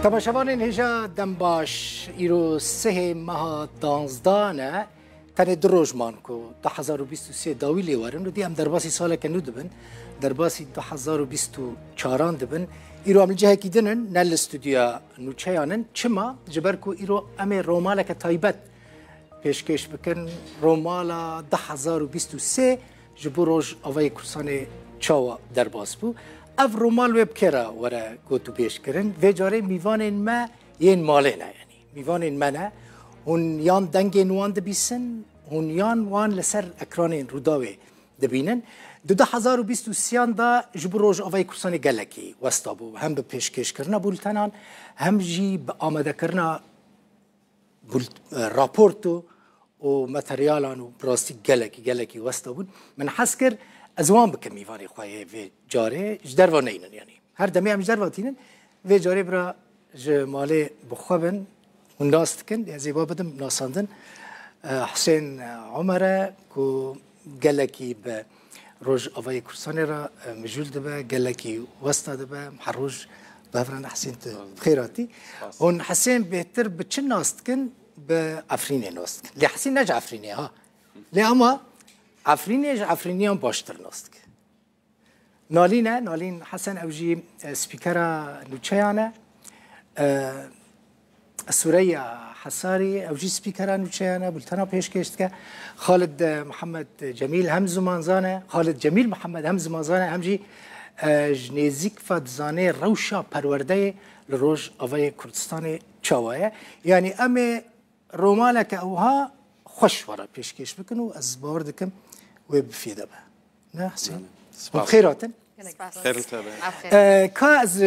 تماشاوان هجا دنباش ایرو سه ماه دانزدانه تنه دروج مانکو 2023 داوی لیوارن و دی هم درباسی ساله که نو دبن درباسی 2024 دبن ایرو عمل جهه کی دنن نل استودیا نوچیانن چما جبرکو ایرو ام روماله که تایبت پیشکش بکن رومالا 2023 جبو روج آوای کرسان چاوا درباس بو اف رومال وب کرا ورا گوتو پیش کرن و جاره میوان ما ین ماله نه یعنی میوان منه هون یان دنگ نوان دبیسن هون یان وان لسر اکران روداوی دبینن 2023 دا جبو روج آوای کرسان گلکی وستابو هم به پیشکش کرنا بولتنان هم جی به آماده کرنا راپورتو و ماتریالان و براستی گلکی وستابون من حس کر ازوان بکم میوانی خواهی و جاره جدر و نینن یعنی هر دمی هم جدر و تینن و جاره برا جماله بخوابن و ناست کن یعنی با بدم ناساندن حسین عمره که گلکی به روز آوای کرسانی را مجول دبه گلکی وستا دبه هر روز بفرن حسین خیراتی اون حسین بهتر به چه ناست کن به افرینه ناست کن لی حسین نج افرینه ها لی اما افرینی هم باشتر ناست که نالین حسن اوجی سپیکر نوچیانه سوریه حساری اوجی سپیکر نوچیانه بلتنا پیش کشت که خالد محمد جمیل هم زمانزانه خالد جمیل محمد هم زمانزانه همجی جنیزیک فدزانه روشا پرورده لروج آوای کردستان چاوایه یعنی ام روماله که اوها خوش ورا پیشکش بکنو از باور دکم و بفیده به نه حسین خیراتن خیر تبع که از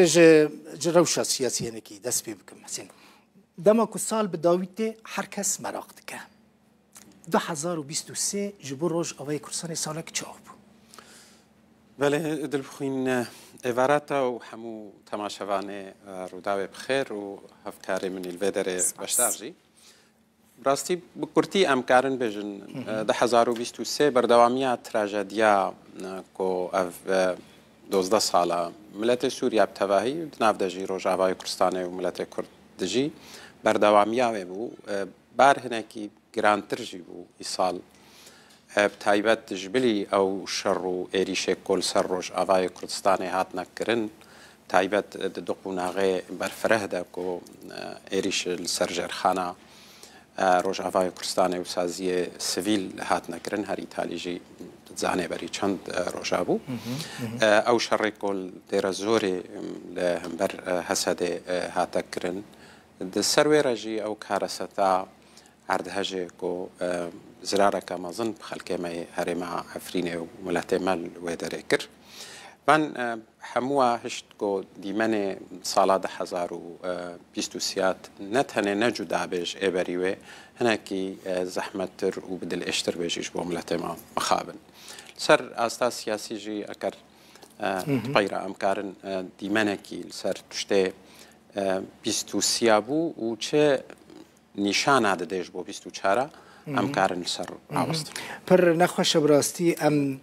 روشا سیاسی نکی دست بکم حسین دما کو سال به داویت هر کس مراق دکه 2023 جبو روز آوای کرسان سالک چاوب بله دل بخوین عبارتا و همو تماشاوانه روداوی بخیر و هفکاری من الویدر بشتارجی راستی بکرتی امکارن بجن 2023 بردوامیه تراژدیا کو اف 12 ساله ملت سوریا بتواهی ناف دجی روجاوای کردستان و ملت کرد دجی بردوامیه بو بار هنکی گرانتر جی بو ایسال بتایبت جبلی او شر و ایریش کل سر روجاوای کردستان هات نکرن تایبت دقوناغه برفره ده کو ایریش السرجرخانه روجاوای کردستان و سازی سیویل هات نکرن هر ایتالیجی زانه بری چند روجابو او شر کل در زوری لهمبر حسد هات کرن د سروی رجی او کارستا عردهجه کو زراره کما ظن خلکه ما هرما افرینه و ملت مال و درکر من هموه هشت کو دیمن سال 2023 نتهنه نجدا بیش ابریوه هنکی زحمت تر و بدل اشتر بیشش با ملت ما مخابن سر اساس سیاسی جی اگر غیر امکارن دیمنه کی سر تشته 23 بو و چه نشان عدد دیش با 24 امکارن سر عوض پر نخوش براستی ام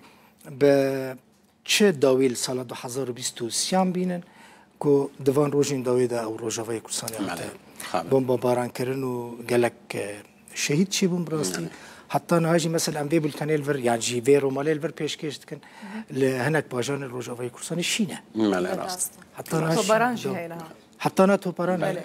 به چه داویل سال 2023 بینن که دوان روزین داویده او روجاوای کردستان بمب باران کردن و گلک شهید چی بوم براستی حتی نهاجی مثلا ام بیبل تنیل ور یعنی جی وی رومالیل ور پیش کشت کن لهنک باجان روجاوای کردستان شینه راست حتی نهاجی باران جهه لها حتی نه تو باران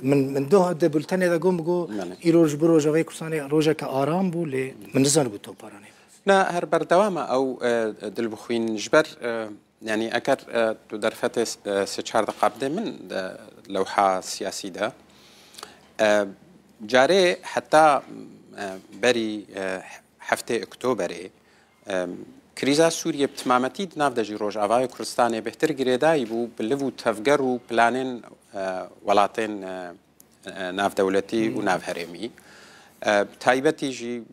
من دو ده بولتنی دا گم بگو ای روز بروجاوای کردستان روجا که آرام بو لی من نزان بو تو بارانه لا هر بردوامه او دل بخوين جبر يعني اكر تدرفت سچار قبل من لوحه سياسي ده جاري حتى بري هفته اكتوبر كريزا سوريا بتمامتي ناف دجي روج اوای كردستان بهتر گريداي بو بلو تفجر و بلانين ولاتين ناف دولتي و ناف هرمي تایبەتی جی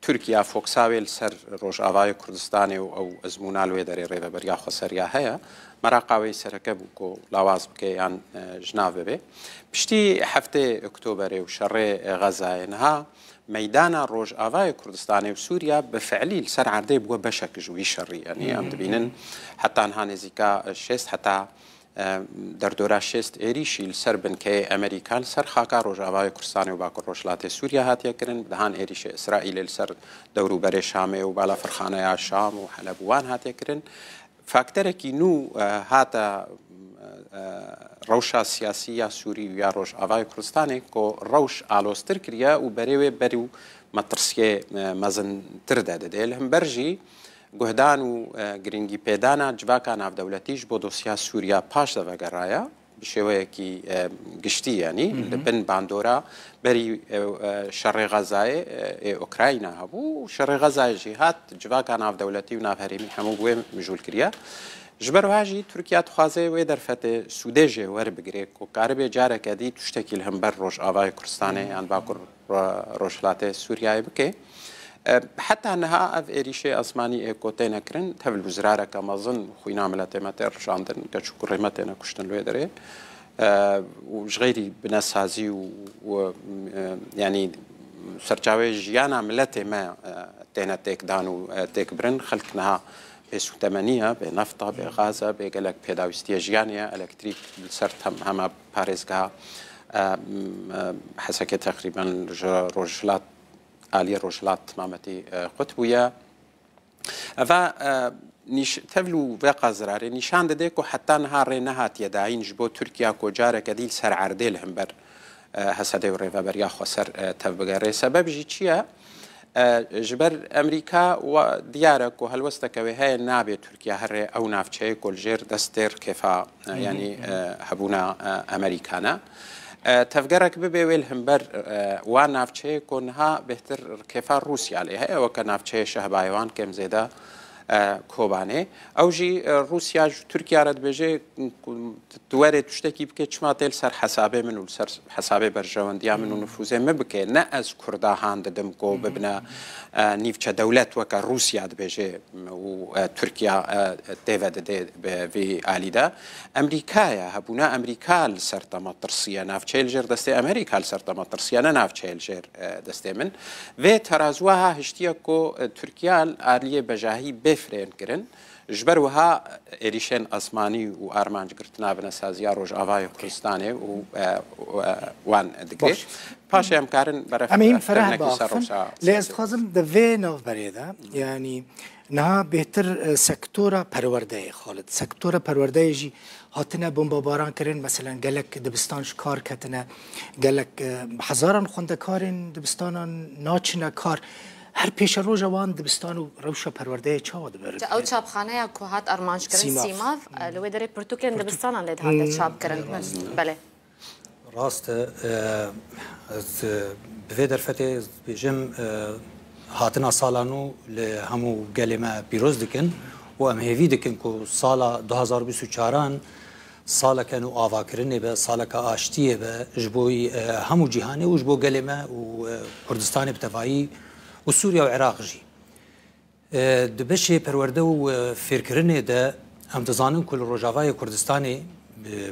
تورکیا فۆکساوێ سەر ڕۆژئاوای کوردستانی و ئەو ئەزمونالوێ دەرێ ڕێبەبەریا خۆسەریا هەیە مەراقاوەی سەرەکە بوو کۆ لاواز بکە یان ژناو ببێ پشتی هەفتەی ئۆکتۆبەرێ و شەڕێ غەزایەنها مەیدانە ڕۆژئاوای کوردستانی و سووریا بەفعلی سەر عەردەی بووە بەشێک ژووی شەڕی یعنی ئەم دەبینن حتا نها نزیکا شێست حتا دەردۆرا شێست ئێریشی لەسەر بنکەی ئەمریکان سەر خاکا ڕۆژاوای کوردستانی و باکوور ڕۆژهەڵاتی سووریا هاتیەکردن دەهان ئێریشی ئیسرائیل لەسەر دەوروبەرێ شامێ و بالا فڕخانەیە شام و حەلەبوان هاتیەکردن فاکتەرێکی نو هاتە ڕەوشە سیاسی یا سووری و یا ڕۆژئاوای کوردستانی کۆ ڕەوش ئالۆستر کردە و بەرێوێ بەری و مەترسیێ مەزنتر دەدەدێ لە هەمبەرژی گوهدان و گرنگی پێدانە جواکە ناودەولەتیش بۆ دۆسیا سووریا پاش دەڤەگەڕایە بشێوەیەکی گشتی ینی لە بن باندۆرە بەری شەڕێ غەزایە ئۆکراینە هەبوو شەڕێ غەزایژی هات جواکە ناودەولەتی و ناوهەرێمی هەموو بوێ مژول کردە ji ber wa jî Tirkiya dixwaze wê derfetê Sûdê jê werbigire ku karibê careke dî tiştekî li hember Rojavayê Kurdistanê yan bakur Rojhilatê Sûriyayê bike heta niha ev êrişê esmanî ê kotê nekirin tev li wizareke mezin xwîna miletê me tê rişandin geç û kurêmetê ne kuştin li wê derê û ji xêrî binesazî û yanî serçavê jiyana miletê me têne têkdan û têkbirin xelk niha بسوتمانية بنفطة بغازة بقلق بيداوستية جيانية إلكتريك بالسرت هما باريزها حسكة تقريبا روجلات آلية روجلات مامتي قطبية فا تفلو بقى زراري نشان ديكو حتى نهار نهات يداعين جبو تركيا كو جارة كديل سر عرديل همبر هسده وريفا بريا خسر تفبقاري سبب جيتشيا جبر أمريكا وديارك وهالوسطك وهي نابي تركيا هري أو نافشي كل جير دستير كيفا يعني هبونا أمريكانا تفجرك ببيويل همبر ونافشي كونها بهتر كيفا روسيا عليها وكنافشي شهبايوان كم زيدا كوباني أو جي روسيا تركيا رد بيجي توارد تشتكي بكي شماتيل سر حسابي منو سر حسابي برجوانديا منو نفوذي ما بكي نأز كرداهان دمكو ببنا نيفشا دولات وكا روسيا بيجي وتركيا تيفاد في آليدا أمريكايا هبونا أمريكا لسرطة مطرسية نافشيل جير دستي أمريكا لسرطة مطرسية نافشيل جير دستي من في ترازوها هشتيكو تركيا الآلية بجاهي بفرين كرن جبروها إريشين أسماني وأرمانج قرتنا بنسازيا روجاوای کوردستانی وان دقیق پاش هم کارن برای امین فرح باخن لیست خازم دوی نو بریده یعنی نه بهتر سکتورا پرورده خالد سکتورا پرورده جی هاتنه بمباران کردن مثلا گلک دبستانش کار کتنه گلک هزاران خونده کارن دبستانان ناچنه کار هر پیش رو جوان دبستان و روشا پرورده چاو دبرد او چابخانه یا کوهات ارمانج کردن سیماف لوی داره پرتوکن دبستان لید هات چاب کردن بله راست از به درفته بجم هاتنا سالانو لهمو گلمه پیروز دکن و ام هیوی دکن کو سالا 2024 سالا کنو آواکرنه به سالا که آشتیه به جبوی همو جهانی و جبو گلمه و کردستان بتوایی و سوریا و عراق جی دبشه پرورده و فکرنه ده هم دزانن کل روجاوای کردستانی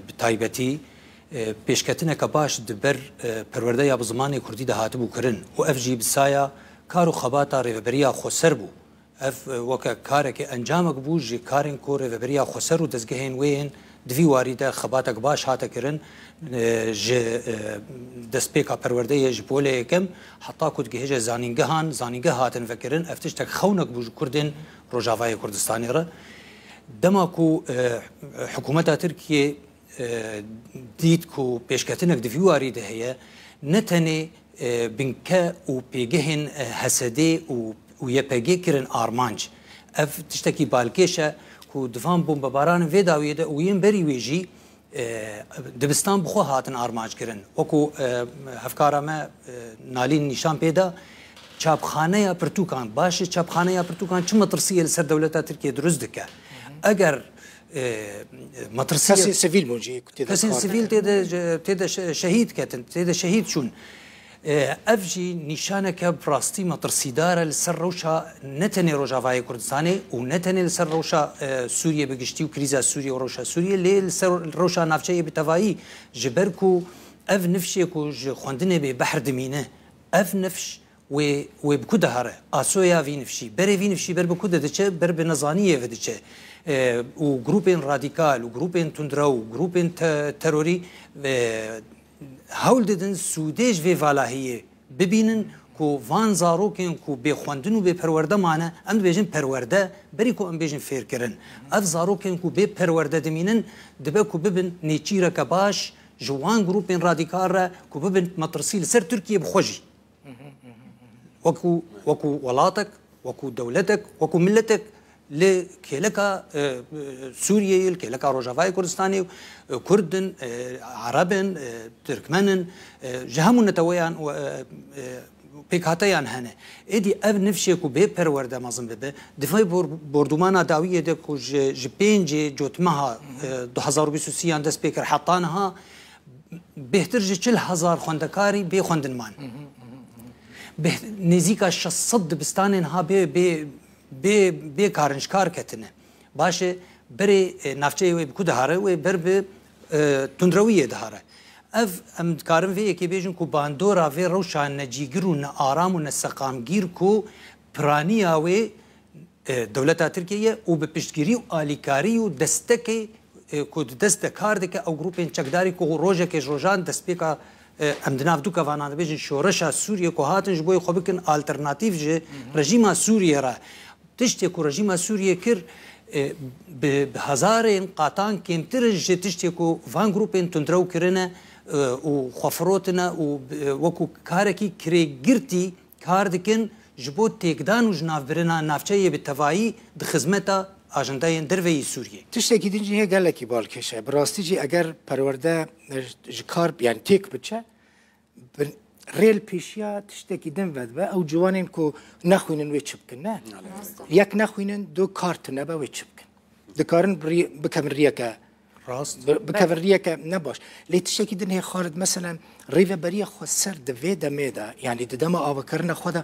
بتایبتی پیشکتنه که باش دبر پرورده یا بزمان کردی ده هاتبو کرن و اف جی بسایا کارو خباتا ریوبریا خسر بو اف وکا کاره که انجامک بو جی کارن کو ریوبریا خسر و دزگهین وین دوی واریده خباتک باش هاتا کرن ج دسپیکا پرورده یج بوله یکم حتی کد گهج زانینگه هاتن فکرن افتش تک خونک بوج کردن روجاوای کردستانی را دما کو حکومت ترکیه دید کو پیشکتنک دوی واریده هیا نتنه بنکه و پیگهن حسده و یپگه کرن آرمانج اف تشتکی بالکشه کو دفان بمباران في داوية وين بري ويجي دبستان بخو هاتن آرماج کرن وكو هفكارا ما نالين نشان پیدا چاپخانه یا پرتوکان باشه چاپخانه یا پرتوکان چه مترسیه لسر دولتا ترکیه درست دکه اگر مترسیه کسی سیویل موجی کسی سیویل تیده شهید کتن تیده شهید چون افجی نشانه که براستی مترسیداره لسر روشا نتنی روجاوای کردستانی و نتنی لسر روشا سوریه بگشتی و کریزا سوریه و روشا سوریه لی لسر روشا نافچه بتوایی جبر کو اف نفشه کو خواندنه به بحر دمینه اف نفش و بكده هره آسویا وینفشی بره وینفشی بر بكده دچه بر بنظانیه و دچه و گروپین رادیکال و گروپین تندرو و گروپین تروری هول ددن سودیج و والهیه ببینن کو وان زاروکن کو به خوندن و به پرورده معنی ام بیجن پرورده بری کو ام بیجن فیر کرن اف زاروکن کو به پرورده دمینن دبه کو ببن نیچیره کباش جوان گروپین رادیکال را کو ببن مترسیل سر ترکیه بخوجی وكو ولاتك وكو دولتك وكو ملتك لكيلكا سوريا الكيلكا روجافاي كردستاني كردن عربن تركمنن جهمون نتويان بيكاتيان هنا ادي اب نفشيكو بي پرورده مازم ببه دفاع بردومانا داويه دكو جبينجي جوتمها 2023 دس بيكر حطانها بهترجي 40,000 خوندكاري بي خوندنمان نزیکا 600 دبستان ها به کارنشکار کتنه باشه بری نفچه و بکو دهاره و بر به تندرویه دهاره اف ام کارن وی کی بیجن کو باندورا و روشان نجیگرو نه آرام و نه سقامگیر کو پرانیا و دولت ترکیه او به پشتگیری و آلیکاری و دستکی کو دستکار دک او گروپین چکداری کو روزه که روزان دسپیکا ام دناف دوکا وانان بیجن شورشا سوریه کو هاتن جبوی خو بکن آلترناتیو جه رژیم سوریه را تشتی کو رژیم سوریه کر به هزارین قاطان کمتر جه تشتی کو وان گروپین تندرو کرنه و خفروتنا و وکو کارکی کری گرتی کار دکن جبو تکدان و جناف برنا نافچه به توایی د خدمتا آجندای دروی سوریه تشتکی دینجی هی گلکی بالکشه براستی جی اگر پرورده کار یعنی تک بچه ریل پیشیا تشتکی دن ود او جوانین کو نخوینن و چبکن نه یک نخوینن دو کارت نبا و چبکن دکارن بکم ریکه راست بکم ریکه نباش لی تشتکی دن هی خارد مثلا ریو بری خود سر دوی دمیده یعنی ددم آوکرن خود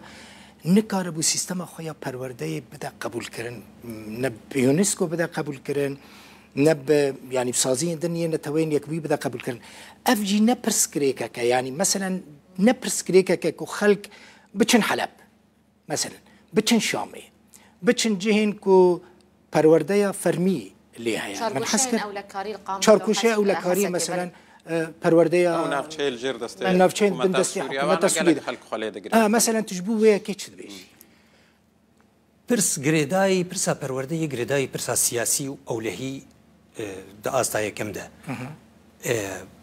نکاره بو سیستم خویا پرورده بده قبول کردن نه یونسکو بده قبول کردن نه یعنی سازی دنیا نتوین یک بی بده قبول کردن افجی نپرس کریکه که یعنی مثلا نپرس کریکه که خلق بچن حلب مثلا بچن شامی بچن جهین کو پرورده فرمی لیه من حس کرد چارکوشه او لکاری مثلا پرورده او نافچه الجر دسته نافچه دسته حکومت سوریه مثلا تجبو ويا كيتش دبيش پرس گریدای پرسا پرورده گریدای پرسا سیاسی او لهی د استای کم ده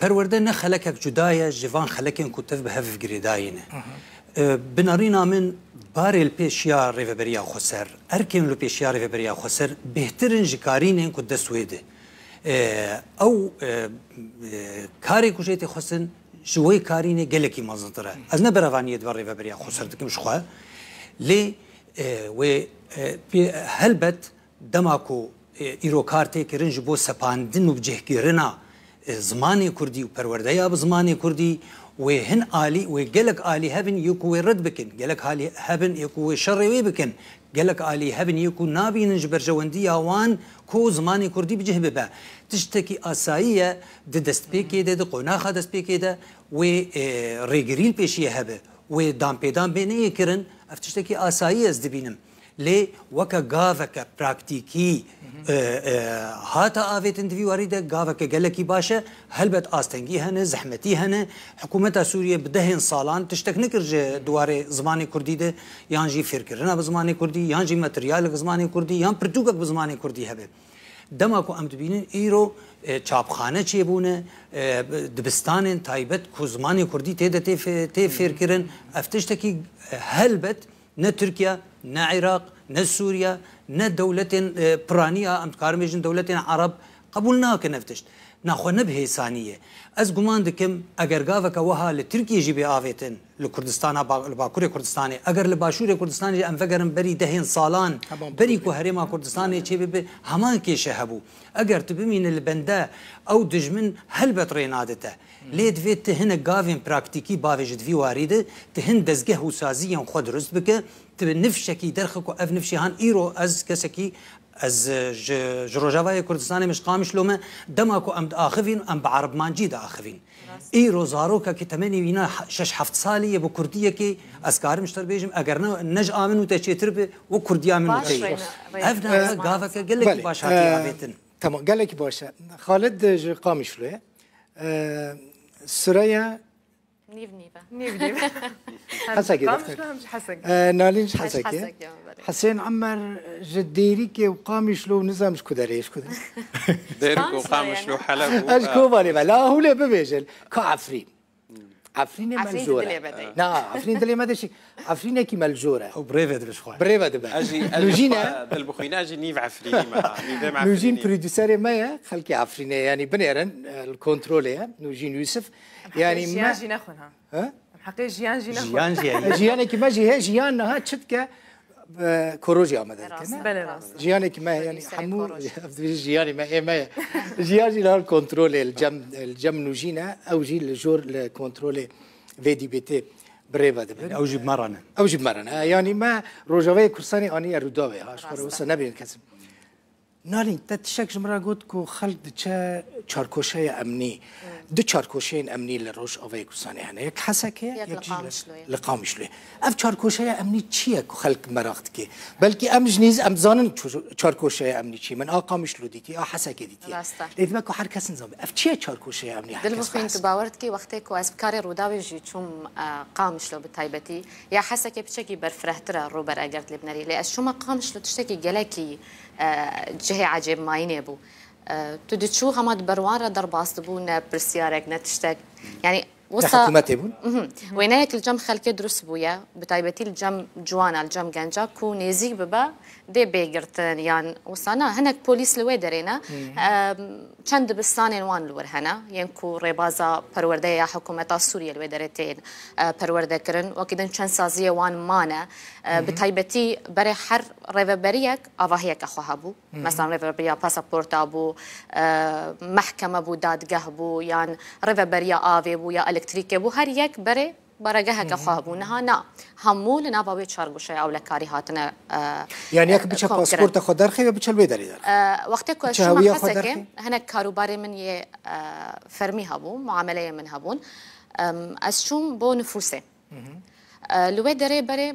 پرورده نه خلک جدای جوان خلکن کتف به هف گریداینه بنارینا من بارل پیشیا ریوبریا خسر ارکن لو پیشیا ریوبریا خسر بهترین جکارین کو دسویده او کاری کجیت خسن شوی کارینه گلکی مازندره از نه بروانیت و ریوبریا خسر دکم شخوا لی و هلبت دماکو ایرو کارتی کرن جبو سپاندن و بجهگیرنا زمانی کردی و پرورده یا بزمانی کردی و هن آلی و گلک آلی هبن یکو رد بکن گلک آلی هبن یکو شروی بکن گلک آلی هبن یکو نابین جبر جواندی آوان کو زمانی کردی بجه ببا تشتکی آساییه ده دست پیکی ده ده قناخه دست پیکی ده و ریگریل پیشیه هبه و دام پیدام بینه کرن افتشتکی آساییه از دبینم لی وکا گاوکا پراکتیکی هاتا آویتن دوی واریده گاوکا گلکی باشه هلبت آستنگی هنه زحمتی هنه حکومت سوریه بدهن سالان تشتک نکر جه دواره زمانی کردی ده یان جی فرکرنا بزمانی کردی یان جی متریال بزمانی کردی یان پرتوکک بزمانی کردی هبه دماکو ام دبینن ایرو چاپخانه چی بونه دبستان تایبت کو زمانی کردی تی فرکرن افتشتکی هلبت نه ترکیه نه عراق نه سوريا نه دولة برانية ام كارميجن دولة عرب قبولنا كنفتشت ناخو نبه ثانية از گمان دكم اگر گاوك وها لتركيا جيبي آويتن لكردستان لباكور كردستاني اگر لباشور كردستاني ام فكرن بري دهين سالان بري كو هريما كردستاني چه بي همان كيشه هبو اگر تبمين البندا او دجمن هلبت رينادته لید ویت تهن گاوین پراکتیکی باوجد وی وارده تهن دزگه و سازی خود درست بکه نفشکی درخک و اف نفشی هان ایرو از کسکی از جروجاوای کردستان مش قامش لومه دماکو ام آخفين ام بعرب مانجي دا آخفين ایرو زاروکا که تمنی وینا 6-7 سالی بو کردیه که از کار مشتر بیجم اگر نج آمنو تشیتر به و کردیا منو تی افنا گاوا که قال لك باش هاتي ابيتن تمام قال لك باشه خالد قامش له سريا نيف حسكي نالينش حسكي حسين عمر جديري كي وقامش له نظامش كدريش كده ديرك وقامش له حلب اشكو بالي لا هو لا ببيجل كعفرين عفرين ملجورة لا عفرين دلي ما دشي عفرين كي ملجورة او بريفد بشخوان بريفد بقى اجي لوجينا بالبخينا اجي نيف عفريني مع نوجين بروديسير ما خلكي عفرينه يعني بنيرن الكنترول نوجين يوسف يعني ما جي ناخذها ها حقيقي جيان جيان كي ما جي جيان ها تشتكه كوروجيا مثلا جيان كي ما يعني حمو جيان ما جيان له الكنترول الجم نوجينا او جي الجور الكنترول في دي بي تي بريفا او جيب مرنا او جيب مرنا يعني ما روجاوي كرساني اني روداوي هاش وسا نبي كسب نالين تتشك جمرا قلت كو خلق دچا چاركوشاي امني دو چاركوشين امني لروش اوي كرساني هنا يك حسكه يك لقامشلو اف چاركوشاي امني چيه كو خلق مراخت كي بلكي ام جنيز ام زانن چاركوشاي امني چي من قامشلو ديتي حسكه ديتي لذا كو هر كس نظام اف چيه چاركوشاي امني دل بخين تباورت كي وقت كو اسبكاري روداوي جي چوم قامشلو بتايبتي يا حسكه بچكي برفرهتره روبر اگرت لبنري لي شو ما قامشلو تشتكي جلاكي جهه عجب ماينه بو تدشو هماد بروان درباست بون برسيارك نتشتك يعني وصا وينك الجم خلك درس بويا بتايبتي الجم جوانا الجم جنجا كو نيزيك ببا دي بيجرتن يعني وصانا هناك بوليس لوي درينا چند بستان وان لور هنا ينكو ريبازا پرورده حكومه سوريا لوي دريتين پرورده كرن وكدن چند سازيه وان مانا بتايبتي بري حر ريفبريك اواهيك اخوها مثلا ريفبريا باسبورت ابو محكمه بو دادگاه بو يعني ريفبريا افي بو يا الكتريك بو هر يك بري برجها كخابونها نا همو لنا بابي تشارجوشة أو لكاري هاتنا يعني ياك بتشا باسبورت خدار خي بتشا البيدري دار وقتك شو ما حسك هنا كاروباري من ي فرمي هبو معاملة من هبون أشوم بو نفوسه الويدري بري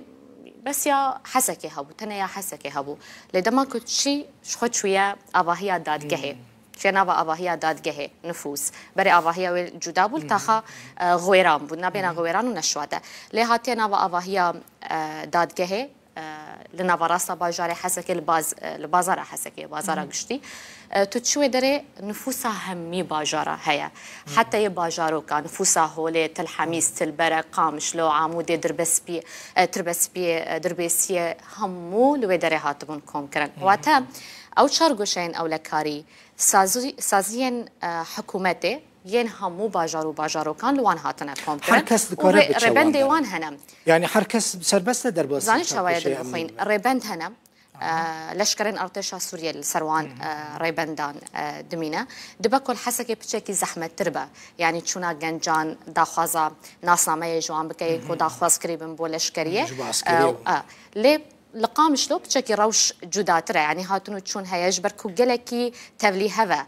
بس يا حسكي هبو تنا يا حسكي هبو لدما كنت شيء شخد شوية أباهية دادجهه شنابا أباهية دادجهه نفوس بري أباهية جدابول تاخا غويران بودنا بين غويران ونشواده لهاتي نابا أباهية دادجهه لنابا راسا باجاري حسكي البازار حسكي بازار قشتي تتشوي دري نفوسها همي باجارة هيا حتى يباجارو كان نفوسها هولي تلحميس تلبرة قامش لو عمودي دربسبي همو لوي دري هاتبون كونكرن واتا أو شارجوشين أو لكاري سازين حكومتي ين همو باجارو كان لوان هاتنا كونكرن حركس دكورة ربند ديوان هنم يعني حركس سربسته درباس زاني شوايا دلخوين ربند هنم لشكرين ارتشا سوريا السروان ريبندان دمينا دبكل حسكي بشكل زحمه تربه يعني تشونا جنجان داخوازا ناس ما يجوان بكي كو داخواز قريب بو لشكريه لي لقام شلو بشكل روش جداتره يعني هاتونو تشون هيج بركو جلكي تولي هوا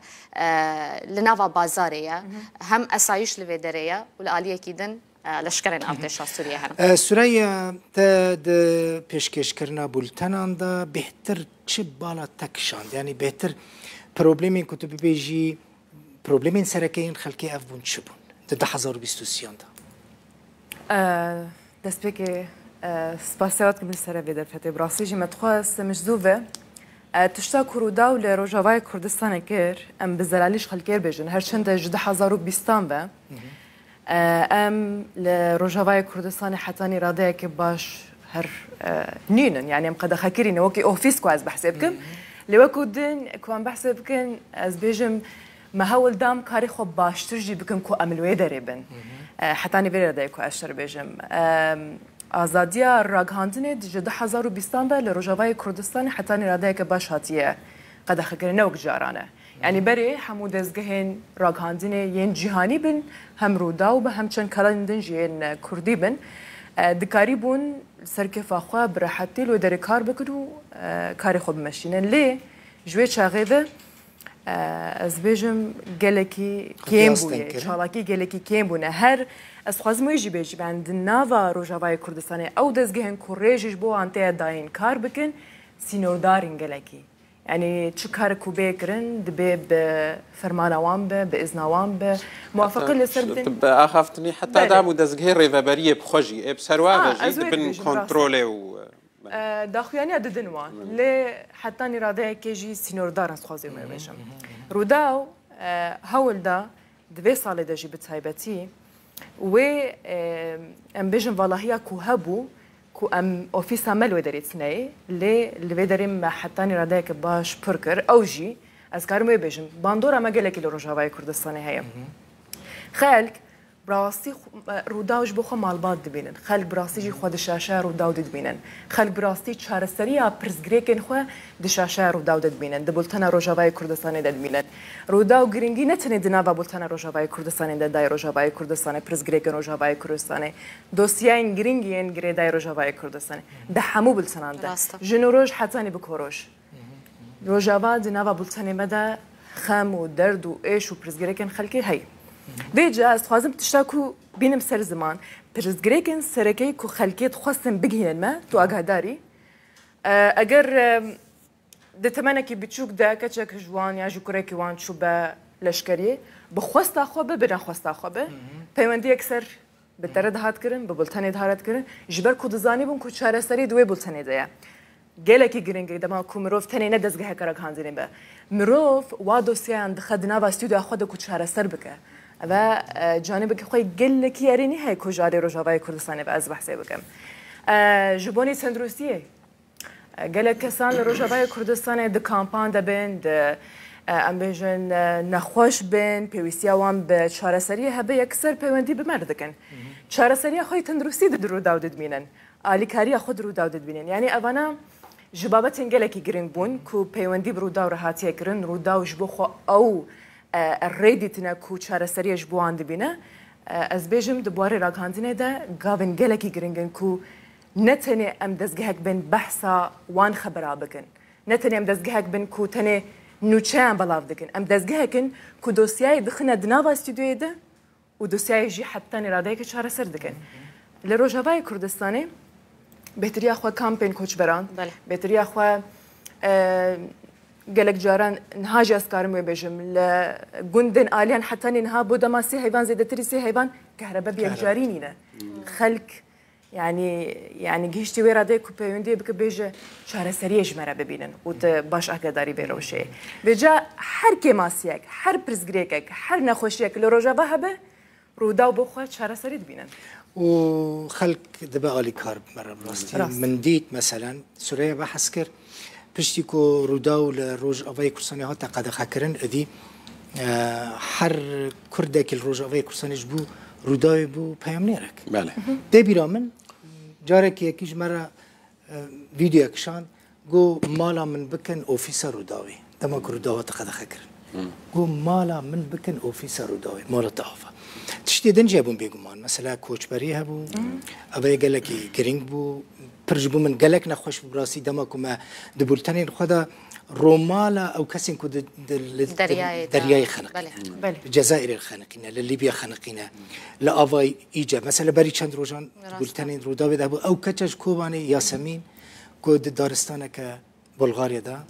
لنافا بازاريه هم اسايش لفيدريه والاليه كيدن لشكرين ارتشا سوريا هنا سوريا تد پیشکش کرنا بولتنان دا بهتر چه بالا تکشان يعني بهتر پروبلمين كنت بيجي پروبلمين سركين خلقي افبون چبون ده 2023 دا دست بكي سپاسیات که سر ویدر فتی براسی جی متخواست مجذوبه تشتا کرودا و لروجاوای کردستان کر ام بزلالیش خلکر بجن هرچند جده 2020 و ام لروجاوای کردستان حتانی راده که باش هر نینن يعني ام قد خاكرين وكي اوفيس كواز بحسبكم لوكو دين كوان بحسبكم از بيجم ما هول دام كاري خو باش ترجي بكم كو املوي دريبن حتاني بيري راده كو اشتر بيجم آزادیا راگهاندن جده 2020 به لروجاوای کردستان حتی نراده که باش هاتیه قد خکرینه و جارانه یعنی بری همو دزگهن راگهاندن ین جهانی بن هم رودا و به هم چند کلاندن جین کردی بن دکاری بون سرکف آخوا برحتی لو در کار بکرو کاری خوب ماشینن لی جوی چاقیده از بیشم گلکی کیم بوده چالاکی گلکی کیم بونه هر از خوازم یجی بیش بند نوا روجاوای کردستانی او دزگهن کوریجش بو انته داین کار بکن سینوردارین گلکی يعني شو كار كوبي كرن دبي بفرمان وان بإذن وان موافقة لسردن بأخافتني حتى دامو دزغير ريفابريه بخوجي بسروا جي دبن كنترولي و داخوياني ددن وان لي حتى نراده كيجي سينوردار خوازي ما بيشم روداو هول دا دبي صالي دجي بتايبتي و ام بيجن والله كوهبو کو ام اوفیس عمل ودارید نه لی داریم حتی نیراده که باش پرکر اوجی از کارم بیشم باندور اما گله کلی روجاوای کردستانی هیم خالق براستی روداوش بخو مالبات دبینن خالق براستی جی خود شاشه روداو دبینن خالق براستی چارستری پرزگریکن خو دشاشه روداو دبینن دبولتنا روجاوای کردستانی دبینن روداو گرینگی نتنی دنا و بولتنا روجاوای کردستانی دای روجاوای کردستانی پرزگریکن روجاوای کردستانی دوسیه این گرینگی این گری دای روجاوای کردستانی ده همو بولتنان ده جنوروج حتانی بکوروش روجاوا دنا و بولتنی مده خم و درد و ایش و پرزگریکن خالقی هی دیجا از خوازم تشتاکو بینم سر زمان پرزگریکن سرکی کو خلقیت خواستم بگیرن ما تو آگاه داری اگر دتمنى کی بچوک دا کچک جوان یا جوکره کی وان شو به لشکری بخواست خوابه بنا خواست خوابه پیوندی اکثر به ترد هات کردن به بولتنی دهارت کردن جبر کود زانی بون کو چاره سری دوی بولتنی دیا گله کی گرینگ دما کو مروف تنی نه دزگه کرا خانزینه به مروف وا دوسیه اند خدنا و استودیو خود کو چاره سر بکه و جانب که خوی گله کی ارینی های کجاری روجاوای کردستانی و از بحثه بکم جبونی تندرستیه گله کسان روجاوای کردستانی د کامپان دبن د ام بیژن نخوش بن پیوسیا وان به چارەسەری هەبێ یەکسەر پەیوەندی بمەر دەکەن چارەسەریە خۆی تەندروستی ڕووداو دەبینن ئالیکاریە خۆ ڕووداو دەبینن یعنی ئەوانە ji babetên gelekî giring bûn ku peywendî bi rûdaw re hatiye kirin rûdaw ji bo xwe ew rê dîtine ku çareseriyê ji bo wan dibîne ez bêjim di buarê ragihandinê de gavên gelekî giringin ku ne tenê em dezgehek bin behsa wan xebera bikin ne tenê em dezgehek bin ku tenê nûçeyan belav dikin em dezgehekin ku dosyayê dixine di nava stûdyoyê de û dosyayê jî heta nêradeyekê çareser dikin li Rojavayê Kurdistanê بهتریا خو کامپین کوچبران بهتریا خو گلک جاران نهاج اسکارم و بجم ل گندن آلیان حتی نها بود ما سی حیوان زیاده تری سی حیوان كهرباء بیجارینه خلق يعني گیشتی وراده کوپیوندی بک بیج چاره سریج مرا ببینن و باش اگداری بیروشه بجا هر کماسیک هر پرزگریک هر نخوشیک لروجا به روداو بخو چاره سری ببینن وخلق دبا علي كارب مرة براستي من ديت مثلا سوريا بحث كر بشتيكو روداو لروج أفاي كرساني هاتا قد خاكرن أذي حر كردك الروج أفاي كرساني جبو روداو بو بيامنيرك بله ده بيرامن جارك يكيج مرة فيديو اكشان جو مالا من بكن أوفيسر روداوي دما كروداو تقد خاكرن جو مالا من بكن أوفيسر روداوي مالا تعافى تشتي دنجي بون بيجومان مثلا كوچبري هبو ابي قالك كرينج بو برجبو من قالك نخوش براسي دماكم دبولتاني خدا رومالا او كاسين كو درياي خنق الجزائر الخنقين لليبيا خنقين لا افاي ايجا مثلا بري چند روجان دبولتاني روداوي دابو او كچج كوباني ياسمين كو دارستان ك بلغاريا دا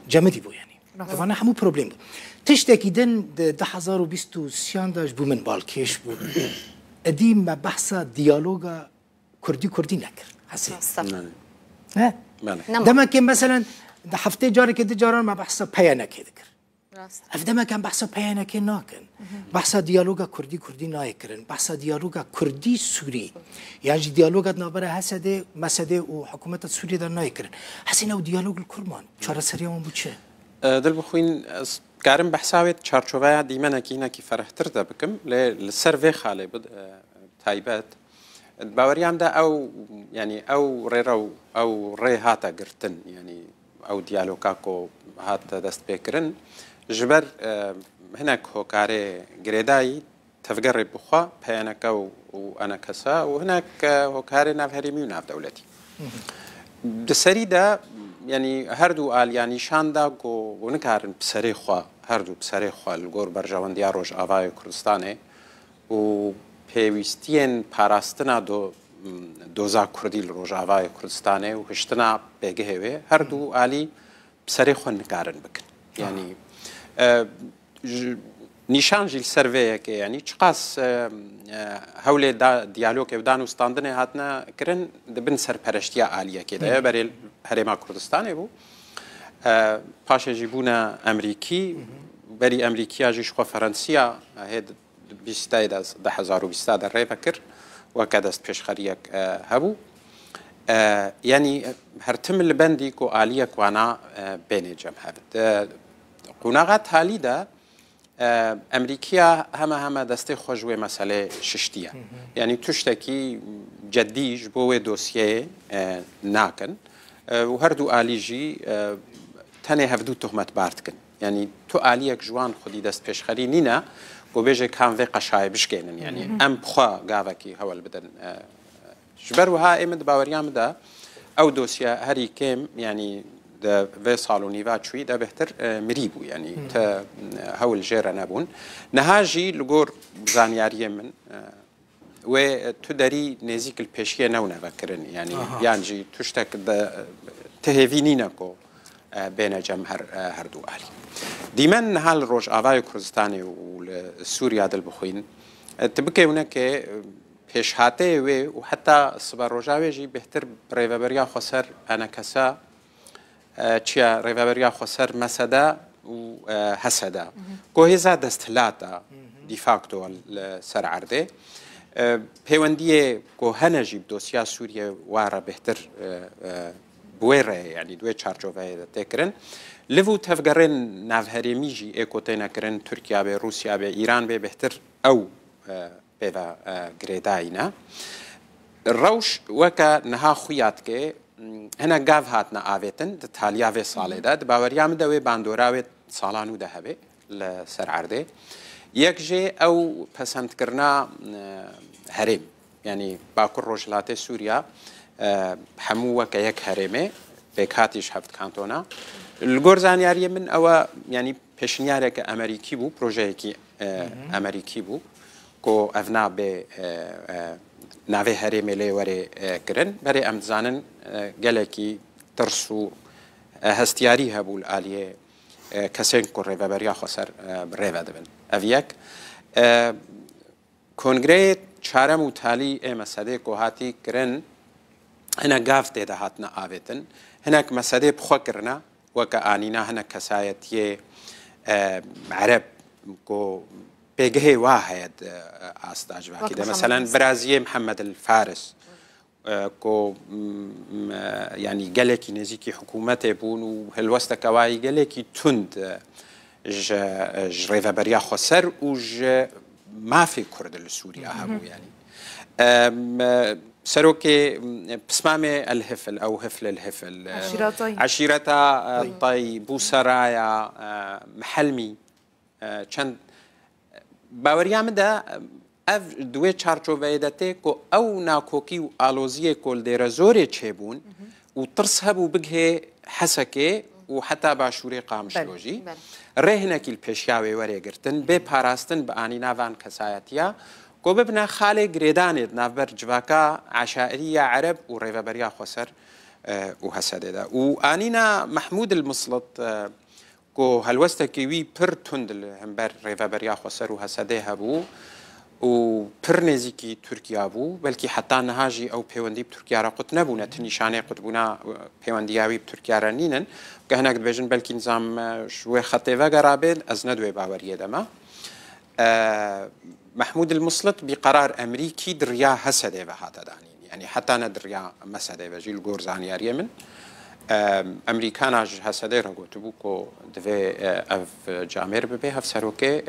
جمدي بو يعني طبعا همو بروبليم تشتكي دن ده 2023 داش بو من بالكيش بو قديم ما بحثا ديالوغا كردي نكر حسين ها دما كان مثلا ده حفتي جاري كده جاران ما بحثا بيانا كذكر افدما كان بحثا بيانا كي ناكن بحثا ديالوغا كردي نايكرن بحثا ديالوغا كردي سوري يعني ديالوغا نابره هسده مسده وحكومه سوريا ده نايكرن حسين او ديالوغ الكرمان چاره سريان بو چه دل بخوين كارم بحساوي تشارشوفا ديما كينا كي فرحتردا بكم للسيرفي خالي تايبات باوريام دا او يعني او ريرو او ري هاتا قرتن يعني او ديالوكاكو هاتا دست بيكرن جبر هناك هو كاري جريداي تفقرب بخوا بيانك وأنا كسا وهناك هكاري ناف هرمي وناف دولتي دسريدا يعني هردو قال يعني شاندا ونكارن بسري خوا هردو بسري خوا الجور برجوان دياروج آوای كردستاني و پیوستین پاراستنا دوزا کردی لروجاوای کردستانه و هشتنا بگهوه هر دو عالی بسری خون نکارن بکن یعنی نشان جیل سرویه که یعنی چقاس هوله دیالوگ ودان و استاندنه هاتنا کرن دبن سرپرشتیا عالیه که ده برای هرما کردستانه بو پاش جیبونا امریکی بری امریکیا جیش خو فرانسیا هد بیستای دست 2020 در ری فکر و کدست پیشخریک هبو یعنی هر تم البندی کو عالیه کوانا بین جمع هبد قناعت حالی ده امریکا همه دسته خوشوی مسئله ششتیه یعنی تشتکی جدیج بوی دوسیه ناکن و هر دو عالیجی تنه هفدو تهمت بارد کن یعنی تو عالیک جوان خودی دست پیشخری نینا وبيجي كان في قشاي بشكينن يعني ام بخوا قافكي هول بدن جبر وها امد باوريام دا او دوسيا هري كيم يعني ده في صالوني فاتشوي ده بهتر مريبو يعني تا هول جيرا نابون نهاجي لغور زانياريه من و تدري نزيك البيشيه نونا فكرن يعني يانجي تشتك تهيفينينكو بين جمهر هردو آلي ديمن هال روج آوای کردستانی و سوريا دل بخوين تبكي هناك پیش هاته و حتى صبر روجاوي جي بهتر ريفابريا خسر انا كسا چيا ريفابريا خسر مسدا و حسدا كوهزا دستلاتا دي فاكتو سر عرده پیوندیه کو هنجی دوسیا سوریه واره بهتر بويره يعني دوي چارچوبه تكرن لفو تفقرن نافهريميجي ايكوتينا كرن تركيا به روسيا به ايران به بهتر او بيفا غريداينا الروش وكا نها خوياتك هنا قاف هاتنا آويتن تاليا في صالي دا باوريام دوي باندوراوي صالانو دهبه لسر عرده يكجي او پسند کرنا هرم يعني باكر روجلات سوريا حموه كيك هرمه بكاتيش هفت كانتونا الجورزانياري من أو يعني بيشنيارك أمريكي بو بروجيكي أمريكي بو كو أفنا ب نافي هرمه لي وري كرن بري أمزانن جالكي ترسو هستياري هبو الآلية كسين كوريفا بريا خسر بريفا دبن أفيك كونغري چارم و تالي مساده كوهاتي كرن هنا قاف تيدا هاتنا آويتن هناك مساده بخوكرنا وكأنينا هنا كسايتي عرب كو بيجهي واحد أستاج كده مثلا برازيل محمد الفارس كو يعني جالكي نزيكي حكومته بون وهالوسط كواي جالكي تند ج ريفابريا خسر وج ما في كرد السوري أهبو يعني سروكي بسمامي الهفل أو هفل الهفل عشيرتا طي بوسرايا محلمي چند باوريام دا اف دوی چارچوبه دته کو او ناکوکی و آلوزیه کل دیر زوری چهبون و ترس هبو بگه حسکه و حتی باشوری قامشلوجی رهنکی الپیشیاوی وری گرتن به پاراستن به آنی ناوان کسایتیا کو ببنا خاله گریدانید نافبر جواکا عشائریه عرب و ریوبریا خسر و حسده دا و آنینا محمود المسلط کو هلوسته وی پر تند همبر ریوبریا خسر و حسده هبو و پر نزیکی ترکیه بو بلکه حتی نهاجی او پیوندی بترکیه را قط نبونه تنشانه قط بونا پیوندیاوی بترکیه را نینن که هناك بيجن بلكي نظام شوي خطي وقرابين از ندوي باوريه دما محمود المسلط بقرار امريكي دريا هسده بهاتا دانين يعني حتى ندريا مسده بجي الجورزاني اريمن امريكانا هسده رغو تبوكو دفي اف جامير ببي هف سروكي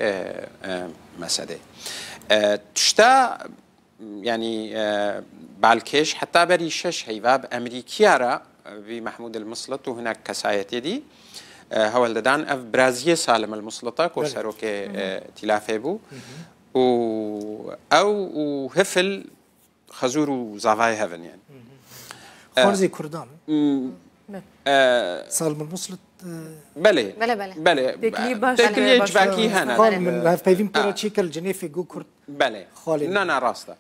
مسده تشتا يعني بالكيش حتى بري شش هيباب امريكيارا في محمود المسلط وهناك كسايتي دي هو الدان اف برازيل سالم المسلطه كو سروكي تلافي بو او هفل خزور وزافاي هافن يعني خارزي كردان صار من وصلت بله تكلي جباكي هنا قال من هاف بيفين بيرا تشيكل جنيفي جو كرد بله خالد نه راسته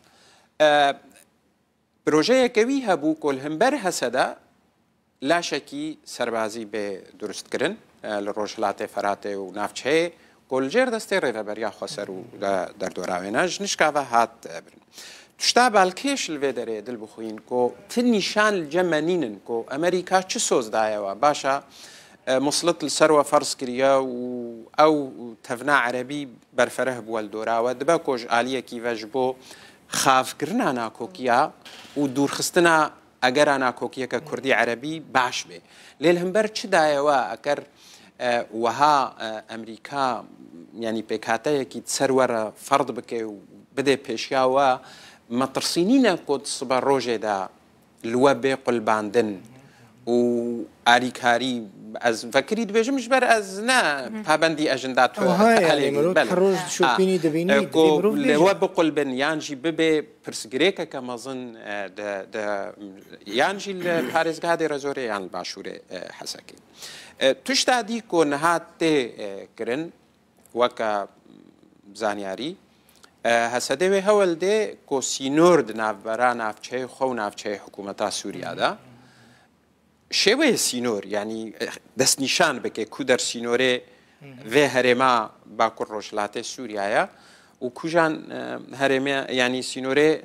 بروژه کوي هبو کل همبر هسدا لا شکی سربازی به درست کردن لروجلات فرات و نافچه کل جر دسته ریوبریا خسر و در دوراویناج نشکاوه هات برن تشتا بالکیش الویدره دل بخوین کو تنیشان الجمانینن کو امریکا چه سوز دایوا باشا مصلت السروه فرض كريا او تفنا عربي برفره بوالدورا ودبا كوج آليه كيفاش بو خاف كرنا انا كوكيا ودور خستنا اگر انا كوكيا كردي عربي باش به ليل همبر چه دايوا اگر وها امريكا يعني بكاتا كي تسرور فرض بك بدا بيشياوا مترسينينا كود صبر روجي دا الوبي قلباندن و آریکاری از فکری دویجمش بر از نه پابندی اجندات هاي مرود حروج شوبيني دبيني کو لو بقول بن يانجي ببي برسغريكا كما ظن د يانجي الباريس قاعد رزوري يعني باشوره حسكي تشتادي كون هات كرن وكا زانياري هسدوي هول دي كو سينور د نافبرا نافچه خو نافچه حكومتا سوريا دا شوي سينور يعني دست نشان بك كودر سينوري في هرما باكر روشلات سوريا وكوجان هرما يعني سينوري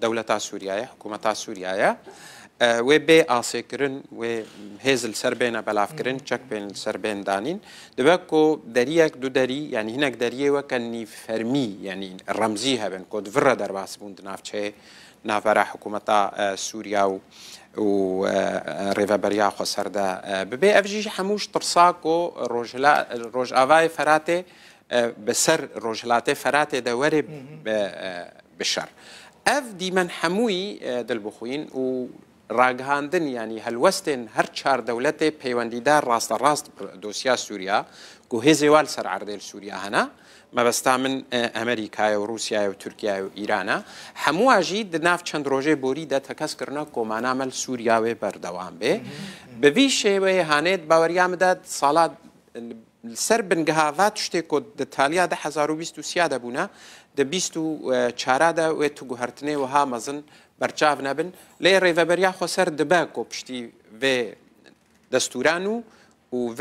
دولة سوريا حكومة سوريا وبي آسكرن وهزل سربين بلافكرن تشك بين السربين دانين دبكو دريك دو دري يعني هناك دريه وكان فرمي يعني الرمزيها بين كود فرا درباس بوند نافچه نافرا حكومة سوريا و ريفابريا خسردا ببي افجي حموش ترساكو روج افاي فراتي بسر روجلاتي فراتي دوري بالشر اف دي من حموي دل بخوين و راغهاندن يعني هالوستن هر چار دولتي بيونديدار راست راست دوسيا سوريا كو هزيوال سر عردل سوريا هنا ما بستعمل امريكا وروسيا وتركيا وايران حمو جيد ناف چند روجه بوري د تکس کرنا کو منامل سوريا و بردوام به بوي شي هانيت باوريام داد صالات السر بنگهاوات شتي کو د تاليا د 2023 دبونا د 24 د و تو گهرتنه و ها مزن برچاو نبن لي ريفابريا خو سر دباكو بشتي و دستورانو و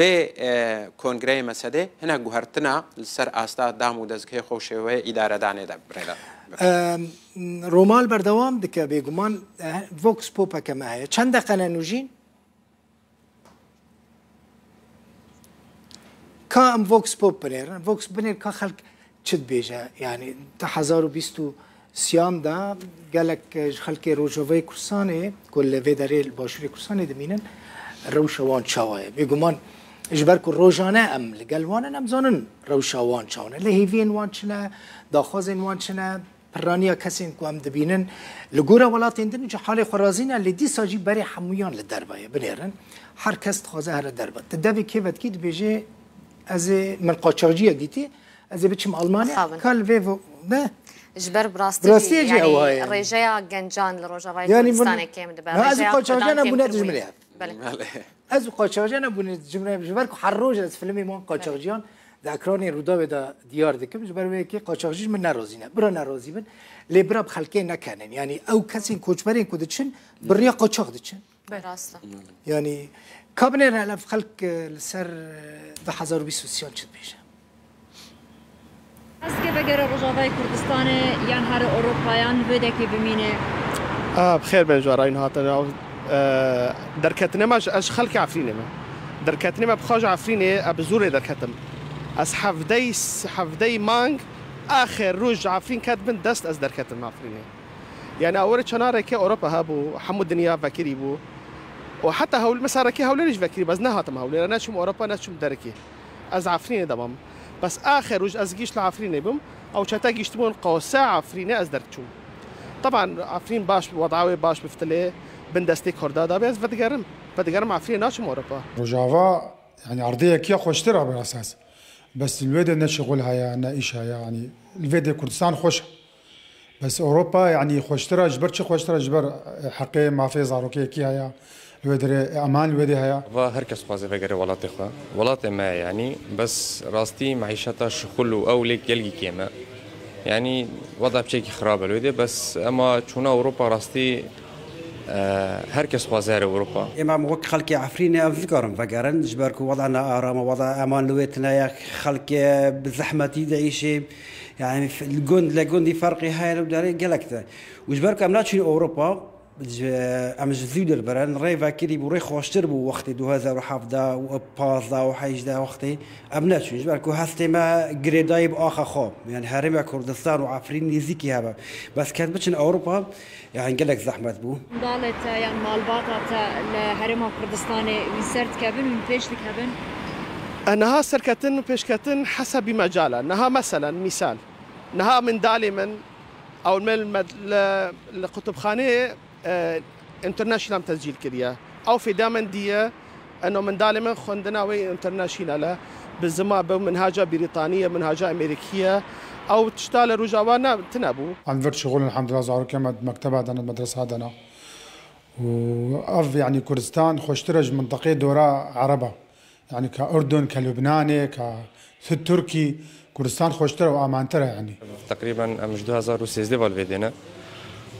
كونغري مسده هنا جوهرتنا السر استا دامو دزكي خوشوي اداره دانه ده بريلا رومال بردوام دك بيغمان فوكس بوبا كما هي چند قنانوجين كام فوكس بوب بنير فوكس بنير كا خلق چد بيجا يعني 2020 سيام دا قالك خلق روجوي كرسانه كل فيداري الباشوري كرسانه دمينن روشوان شاوه بيقومان اجبركو روجانه ام لقلوان ام زانن روشوان شاونه لهيفين وانشنا داخوزين وانشنا برانيا كسين كو ام دبينن لغورا ولاتين دن حالي خرازين اللي دي ساجي بري حمويان للدربه بنيرن هر كس تخازه هر دربه تدبي كيفت كيد بيجي از من قاچاجيه ديتي از بچم المانيا كال فيفو ده جبر براستي يعني رجايا جنجان لروجاواي كردستان كيم دبا رجايا قاچاجانا بنات جمريا از قاچاجان بونه جمله جبركو حروج از فيلمي مون قاچاجيان ذاكراني رودا بدا ديار دكم جبر كي قاچاجيش من نارازينه برا نارازي بن لبرا بخلكي نكنن يعني او كسين كوچبرين كودچن بريا قاچاق دچن براستا يعني كابنر على خلق السر 2023 چت بيشه اسكي بغير روجاواي كردستان يان هر اوروبيان بدكي بمينه بخير بين جوراين هاتن دركتنا ماش اش خلقي عفرينه ما دركتنا ما بخاج عفرينه ابزور دركتم اس حفدي مانج اخر روج عفرين كاتبن دست از دركتم عفرينه يعني اول شناره كي اوروبا هابو حمود دنيا فكري بو وحتى هول مسار كي هولنيش فكري بس نهاتم هول انا شم اوروبا انا شم دركي از عفرينه دمام بس اخر روج از جيش العفرينه بم او شتا جيشتمون قوسا عفرينه از دركشم طبعا عفرين باش وضعوي باش بفتله بندستي كردادا بس بدقرم عفرين ناشم اوروبا روجافا يعني ارضيه كي خوشترها بالاساس بس الويدا نشغلها يا نعيشها يعني الويدا كردستان خوش بس اوروبا يعني خوشترا جبر چه خوشترا جبر حقي ما في زاروكي كي هيا الويدا امان الويدا هيا هر کس خوازه بگره ولات خو ولات ما يعني بس راستي معيشتها شغل او ليك يلقي كيما يعني وضع بشكل خراب الويدا بس اما شونا اوروبا راستي هر کس خوازه اوروبا اما موك خلقي عفريني ام فكرم فقرن جبركو وضعنا ارام وضع امان لويتنا يا خلقي بزحمتي دعيشي يعني الجند لجندي فرقي هاي لو داري قالك وجبرك ام ناتشي اوروبا ام جزيدر بران ريفا كيري بوري خوشتر بو وقتي 2017 وبازا وحيجدا وقتي ام ناتشي جبرك هاستي ما جريدايب اخا خو يعني هرم كردستان وعفرين نزيكي هذا بس كانت بتشن اوروبا يعني قالك زحمه بو ضالت يعني مالباطات لهرم كردستان ويسرت كابن من بيش كابن انها سركتن وبيشكتن حسب مجالها انها مثلا مثال انها من دائما او من القطبخانه انترناشونال تسجيل كريا او في دامنديه انه من دائما خندناوي انترناشونال بالزما بمنهاجه بريطانيه منهاجه امريكيه او تشتغل رجاوانا تنابو عم فرت شغل الحمد لله زارو كما مكتبه عندنا المدرسه عندنا وأف يعني كردستان خوشترج منطقه دورا عربه يعني كأردن كلبنان كتركي كردستان خوشتره وآمانتره يعني تقريبا مش 2016 والفيدينا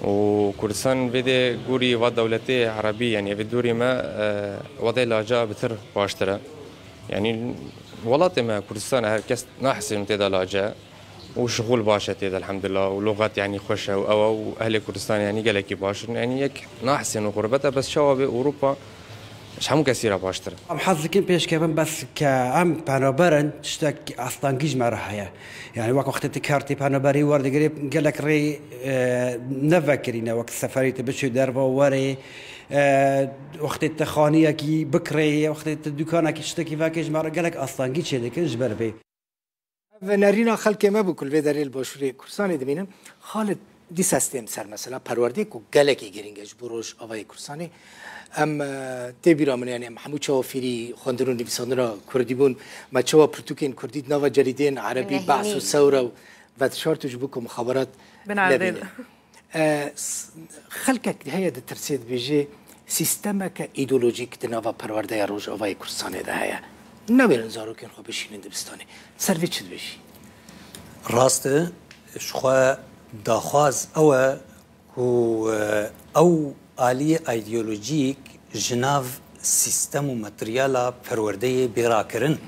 وكردستان فيدي قوري ودولتي عربية يعني في دوري ما وضع لاجا بتر باشتره يعني والله ما كردستان هركس نحسن تدا لاجا وشغل باشا تدا الحمد لله ولغات يعني خوشة أو أهل كردستان يعني قالك باشر يعني يك نحسن وغربتها بس شواب أوروبا مش هم كثيرة باشتر. أم حظكين بيش كمان بس كأم بانوبرن تشتك أصلاً جيج مرحية يعني وقت تكارتي بانوبري ورد قريب قالك ري نفكرينا وقت سفرية بشو دربا وري وقت التخانية كي بكري وقت الدكانة كي تشتكي فاكيج مرة قالك أصلاً جيج هذيك جبر بي. نارينا خلق ما بكل في داري الباشوري كرساني دمينم خالد دي سيستم سر مثلا پروردی کو گلکی گرینگش بروش آوای کورسانی ام تبیرا من يعني محمود شوافيري خندرون نفساندرا كرديبون ما شوا برتوكين كرديد نوا جريدين عربي بعث الثورة وتشارت جبوكم مخابرات بنعرض خلقك هي الترسيد بيجي سيستمك ايديولوجيك تنوا پرورده روج آوای کورسانی ده هيا نبيرن زارو كن خو بشين دبستاني سروي چد بيجي راسته شخوا داخواز او آلیه ایدئولوژیک جناو سیستم و متریالا پرورده بیرا کرن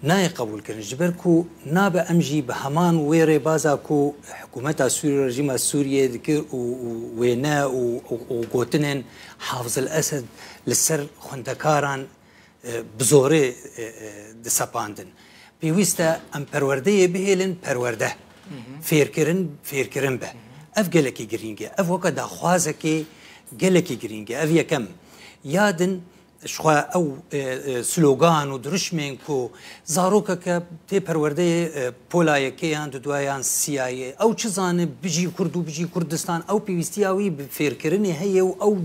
نای قبول کرن جبر کو ناب امجی به همان ویره بازا کو حکومت سوریه رژیم سوریه دکر و وینا و گوتنن حافظ الاسد لسر خندکاران بزوره دسپاندن پیوسته ام پرورده بهلن پرورده فيركرن به اف جلكي جرينجي اف وقت داخوازكي جلكي جرينجي اف يكم يادن شخوا او سلوغان ودرشمين كو زاروكا تي پرورده بولايكي عند دوايان سياي او چزانه بيجي كردو بيجي كردستان او بيستياوي بفيركرني هي او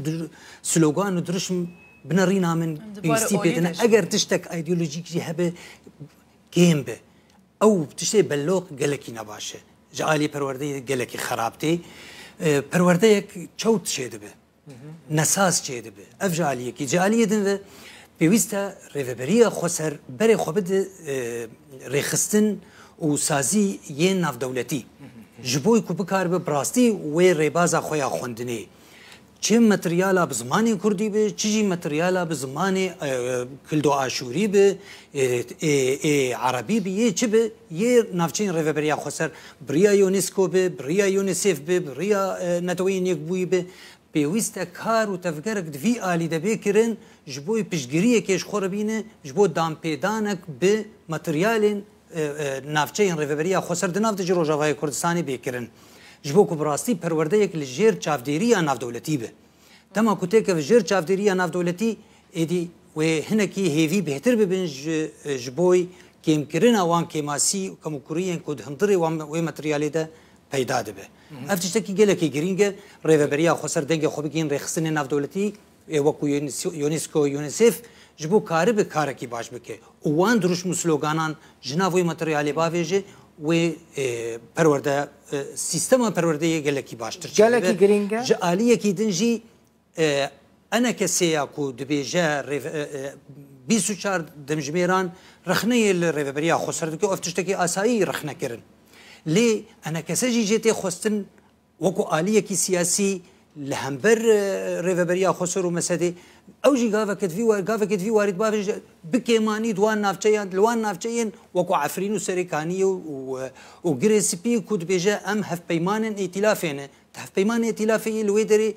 سلوغان ودرشم بنرينا من بيستي بيدنا اگر تشتك ايديولوجيك هبه جيم به او تشتي بلوق گلکی نباشه جعالی پرورده گلکی خرابتی پرورده چوت شده به نساس شده به اف جعالیه کی جعالیه دن پیوسته ریوبریه خسر بری خوبد ریخستن و سازی یه ناف دولتی جبوی کو بکار به براستی و ریبازا خویا خوندنی چه متریالا به زمانی کردی به چی متریالا به زمانی کلدو آشوری به عربی به یه چه به یه نافچین ریوبریا خسر بریا یونسکو به بریا یونسف به بریا نتوین یک بوی به پیوست کار و تفکرک دوی آلی دبی کرن جبوی پشگیریه کش خوربینه جبو دام پیدانک به متریال نافچین ریوبریا خسر دناف دجرو جوای کردستانی بیکرن جبو کو براستی پرورده یک لجیر چافدیری ناف دولتی به تما کوته که جیر چافدیری ناف دولتی ادی و هنکی هیوی بهتر ببین جبوی کم کرنا وان کماسی کم کوریان کود هندری و متریالی ده پیدا ده به افتش کی گله کی گرینگ ریوبریا خسر دنگ خوب گین رخصن ناف دولتی و کو یونسکو یونسف جبو كارب كاركي باش بك وان دروش مسلوغانان جنافوي ماتريالي بافيجي و پرورده سیستم پرورده گلکی باشتر گلکی گرینگه جالیه کی دنجی انا کسیا کو دبیجه 24 دمجمیران رخنه الريفبريا خسرت کو افتشتکی اسایی رخنه کرن لی انا کسجی جتی خستن وكو آلية كي سياسي لهمبر ريفبريا خسر ومسدي اوجي قافكت في وارد بافج بكيماني دوان نافچيان لوان نافچين وكو عفرين وسريكاني وغريسبي كود بيجا ام هف بيمان ائتلافين هف بيمان ائتلافي الويدري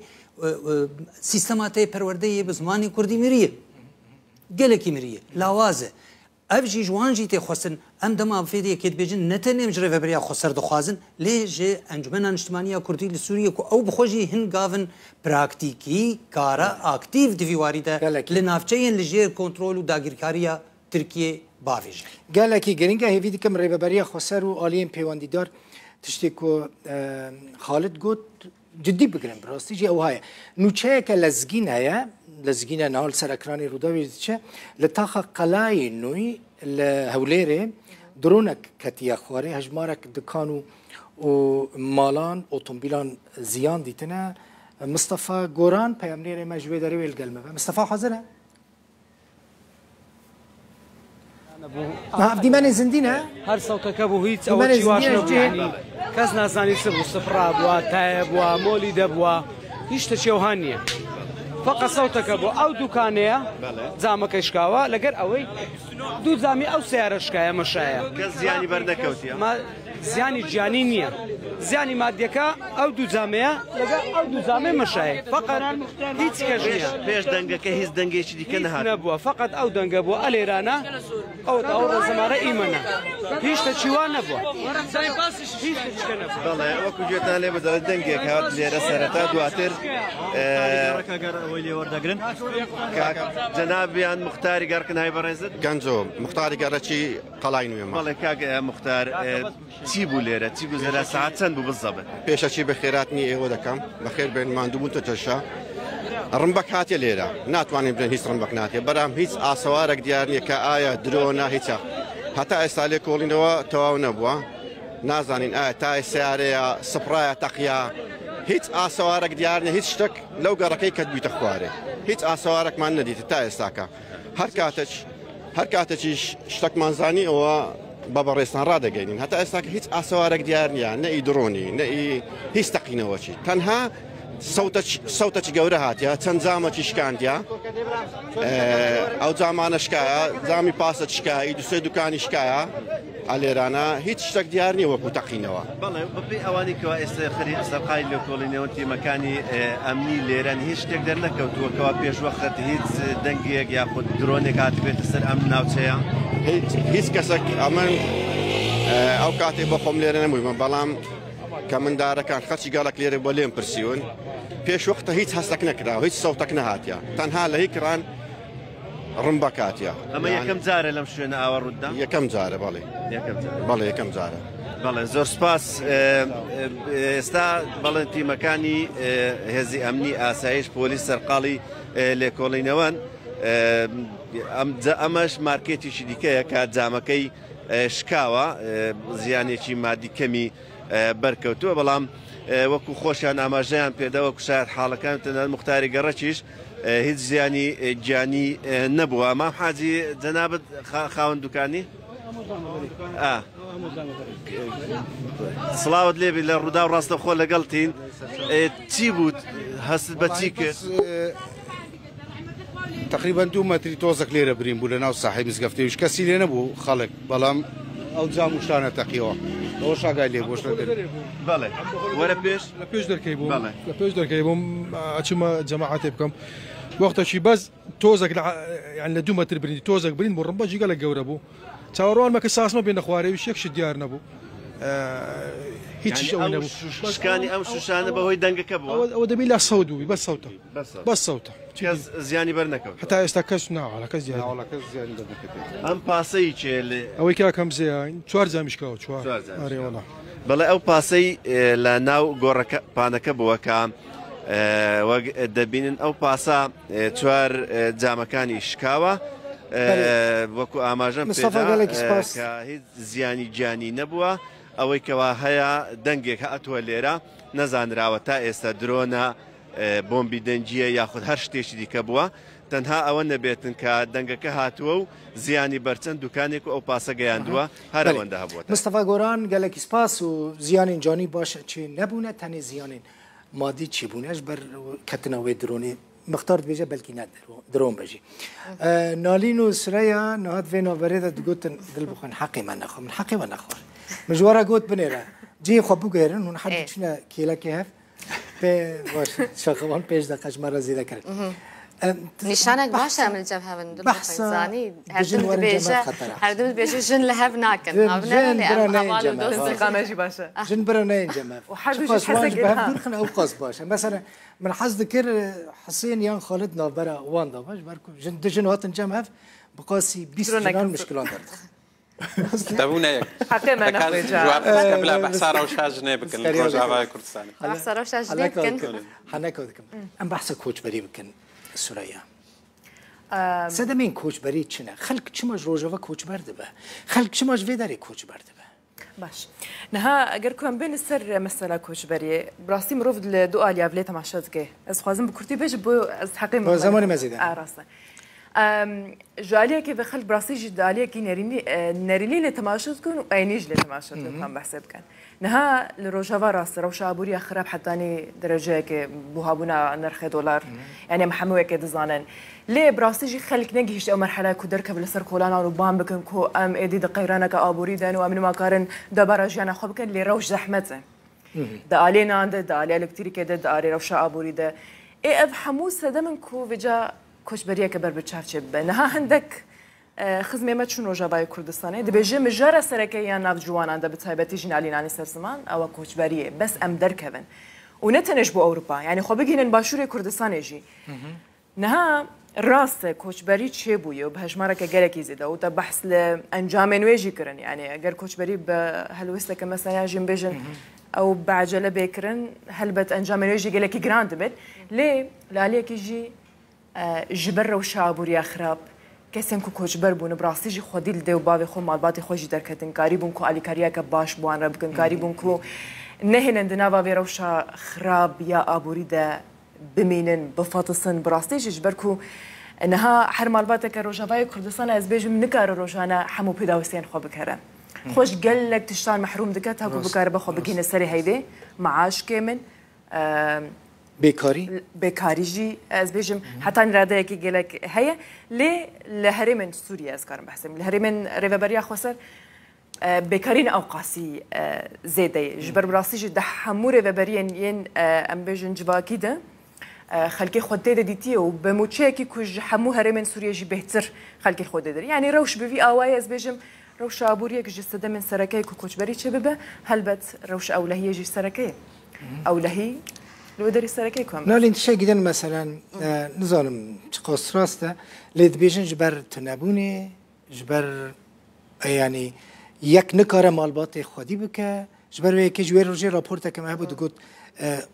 سيستماتي پروردي بزماني كردي مريه قالكي مريه لاوازه افجي جوانجي تي خسن ام دما فيدي كيد بيجن نتني مجري فبريا خسر دخوازن ليجي انجمن اجتماعيه كردي لسوريا او بخوجي هن غافن براكتيكي كارا اكتيف ديفيواريدا لنافچين لجير كنترول وداغيركاريا تركيا بافيج قالكي جرينجا هي فيدي كم ريفبريا خسر والين بيوانديدار تشتكو خالد قلت جدي بگرن براستی جی او های نوچه که لزگین هیا لزگین نهال سرکرانی روداوی چه لطاقه قلای نوی لهولیره درونک کتیا خواره هجمارک دکانو و مالان اوتومبیلان زیان دیتنه مصطفى گوران پیامنیر مجوی داری ویل گلمه مصطفى حاضره عبدي ماني زندينا هر صوتك ابو هيت او شي واش يعني كاز نازاني سبو صفراء بوا تايب ومولي دبوا يشتشي وهانيه فقط صوتك ابو او دكانيه زعمك اشكاوا لقر اوي دو زامي او سياره شكايه مشايه كاز يعني بردكوتيا ما زياني جانينيا زياني ماديكا او دو زاميه لقى او دو زامي مشايه فقط هيت كاجنيا بيش دنگه هيز دنگه شي كنها نبوا فقط او دنگه بو اليرانا او زماره ايمانا هيش تشوان نبوا هيش تشكنبوا والله وكو جيتنا لي بدل دنگه كات لي رسرتا دواتر ويلي وردغرن جناب عن مختار قركن هاي برزت كنزو مختار قرچي قلاينو يما والله كاك مختار تيبو ليره تيبو زرا ساعات سن بالضبط بيشاشي بخيراتني ايه ودكم بخير بين ما ندوم تتشا رمبك هاتي ليره ناتواني بدن هيس رمبك ناتي برام هيس اسوارك ديارني كايه درونا هيتا حتى اسالي كولينو تو نبوا نازانين تا سياره سبرايا تقيا هيت اسوارك ديارني هيت شتك لو قركي كدبي تخواري هيت اسوارك ما نديت تا اساكا هركاتش شتك مانزاني او بابا ريستان رادا جايين حتى اساك هيت اسوارك ديارني ناي دروني ناي هيستقينا وشي تنها صوتك جورهات يا تنزامة شكانديا او زمان شكايا زامي باسة شكايا دوسي دكاني شكايا على رانا هيت شتك ديارني وكو تقينوا والله ببي اواني كوا خري سرقاي لو كوليني وانتي مكاني امني ليران هيش تقدر نكوت كوا بيش وقت هيت دنجيك ياخذ درونك هاتبيت السر امن ناوتشيا هيت كسك امن او كاتب بقوم ليران مهم بلام كمن دارا كان خدش قالك ليري بوليم برسيون بيش وقتها هيت هسك نكرا وهيت صوتك نهاتيا تنها لهيكران رمبكاتيا اما يعني يكم زاره لم شونا اور ردا يكم زاره بالي يكم زاره بالي زور سباس استا بالنتي مكاني هزي امني اسايش بوليس سرقالي لكولينوان امش ماركتي شديكه كاتزامكي شكاوا زياني مادي كمي بركوتو بلام وكو خوشان اماجان بيدا وكو شاهد حالكان المختاري قرشيش هيت زياني جاني نبوه ما حاجي جنابت خاون دكاني صلاوت لي بالردا وراس خو لقلتين تيبوت هس بتيك تقريبا 2 متر توزك ليره بريم بولنا وصاحب مسقفتي وش كاسي لي نبو خلق بلام او زام شلانه تقيوا وش قال لي وش بله ورا بيش لا بيش در كيبو لا بيش در كيبو اتشما جماعات بكم وقت شي باز توزك يعني 2 متر برين توزك برين مربا جي قال جوربو تصورون ما كساس ما بين اخواري وش يكش ديار نبو هيك شيء نبو شكاني ام شوشانه بهوي دنقه كبو او دبي لا صودوي بس صوته بس صوته كاز زياني برنكو حتى استكش ناو على كاز زياني على كاز زياني برنكو ام باسي اللي او كا كم زين شوار زامش كاو شوار اري والله بلا او باسي لا ناو غورك بانك بوكا دەبینن ئەو پاسا چوار جامەکانی شکاوە وەکو ئاماژەم پێدا هیچ زیانی گیانی نەبووە ئەوەی کەوا هەیە دەنگێک هاتووە لێرە نەزانراوە تا ئێستا درۆنە بۆمبی دەنگیە یاخود هەر شتێکی دیکە بووە تەنها ئەوە نەبێتن کە دەنگەکە هاتووە و زیانی بەرچەند دوکانێک و ئەو پاسە گەیاندووە هەر ئەوەندە هەبووە. مستەفا گۆران گەلێکی سپاس و زیانین جانی باشە چی نەبوونە تەنێ زیانین مادی چی بوونەش بەر کەتنەوەی درۆنی مختار بێژە بەلکی نە درۆن بەژی نالین و سرەیە نهات vê naverê de digotin dil bixwin heqê me nexwe min heqê we nexwar min ji wara got binêre cihê xwe bigêrin hûn her diçûne kêlekê hev pê baş şaxevan pêş deqe ji me re zêde kirin نشانك باشا من الجبهة من دول زاني هردم بيجي جن لهب ناكن جن برا نين جماف وحاجة حسن أو قص باشا مثلا من حظ ذكر حسين يان خالد نابرا واندا باش بركو جن دجن واتن جماف بقاسي 20 جنان مشكلات دارت تابونا حقيقة نحن جواب قبل بحثارة وشاجنة بكن الروجاوة كردستاني بحثارة وشاجنة بكن حناك ودكم أم بحث كوتش بري بكن سوريا سدمين كوتش بري تشنا خلق تشماج روجاوة كوتش برد به خلق تشماج فيداري كوتش برد به باش نها اگر كم بين السر مثلا كوتش بري براسي مروفد لدو اليا فليتا ماشاتكي از خوازم بكرتي بيج بو از حقيقة زماني مزيدا راسا جاليه كيف خلق براسي جداليه كي نريني لتماشاتكم وعينيج لتماشاتكم كان بحسب كان نها لروجافا راس روشا ابوريا خراب حتاني درجه كي بوهابونا نرخ دولار يعني محمويه كي دزانن ليه براسي جي خلق نجيش او مرحله كو دركب لسر كولانا وبام بكن كو ام ايدي دقيرانا كابوري دان وامن ما كارن دبر جانا خو بكن لي روش زحمته دا علينا عند دا علي الكتريك دا علي روشا ابوري دا اي افهمو سدمن كو فيجا كوش بريه كبر بتشارشب نها عندك خزمه ما تشون روجاوای کوردستانه دبیجه مجرد سرکه یا ناف جوان عند بتایبتی جنالی نانی سرسمان او کوچبریه بس ام درکبن و نتنش بو اوروبا يعني خو بگینن باشور کوردستان جی نها راست کوچبری چه بویه و بهشماره که گلکی زیده و تا بحث لانجام نویجی کرن يعني اگر کوچبری به هلوسته که مثلا جیم بيجن او بعجله بكرن هلبت انجام نویجی گلکی گراند بد ليه لالیکی جی جبر و شابوریا خراب کسیم کو کوچبر بون براستی جی خودی لده و باوی خو مالباتی خوشی درکتن کاری بون کو الیکاریا که باش بوان را بکن کاری بون کو نهینن دناوا وی روشا خراب یا آبوری ده بمینن بفاطسن براستی جی جبر کو انها هر مالباتی که روجاوای کردستان از بیجم نکار روجانا حمو پیداوسین خو بکره خوش گلک تشتان محروم دکت ها کو بکاره بخو بگین سری هیده معاش کمن بێکاری جی ئەس بێژم هەتان ڕادەیەکی گەلک هەیە لێ لە هەرێمن سووریا ئەسکارم بەحسم لە هەرێمن ڕێڤەبەریا خۆسەر بێکارین ئەوقاسی زێدەیە ji ber birastî jî di hemû rêveberiyên yên em bêjin civakî de xelkê xwe tê de dîtiye û bi mûçeyekî ku ji hemû herêmên Sûriye jî bêhtir xelkê xwe dê yani rewş bi vî awayê ez bêjim rewşa abûriyek ji sedemên serekeyê ku koçberî çê bibe helbet rewş ewlehiyê jî serekeyê ewlehî لو دري سركي كم لا لين شيء جدا مثلا نظام تقص راسته ليد بيجن جبر تنابوني جبر يعني يك نكارة مالبات خدي بك جبر ويك جوير رجع رابورتا كما هبو تقول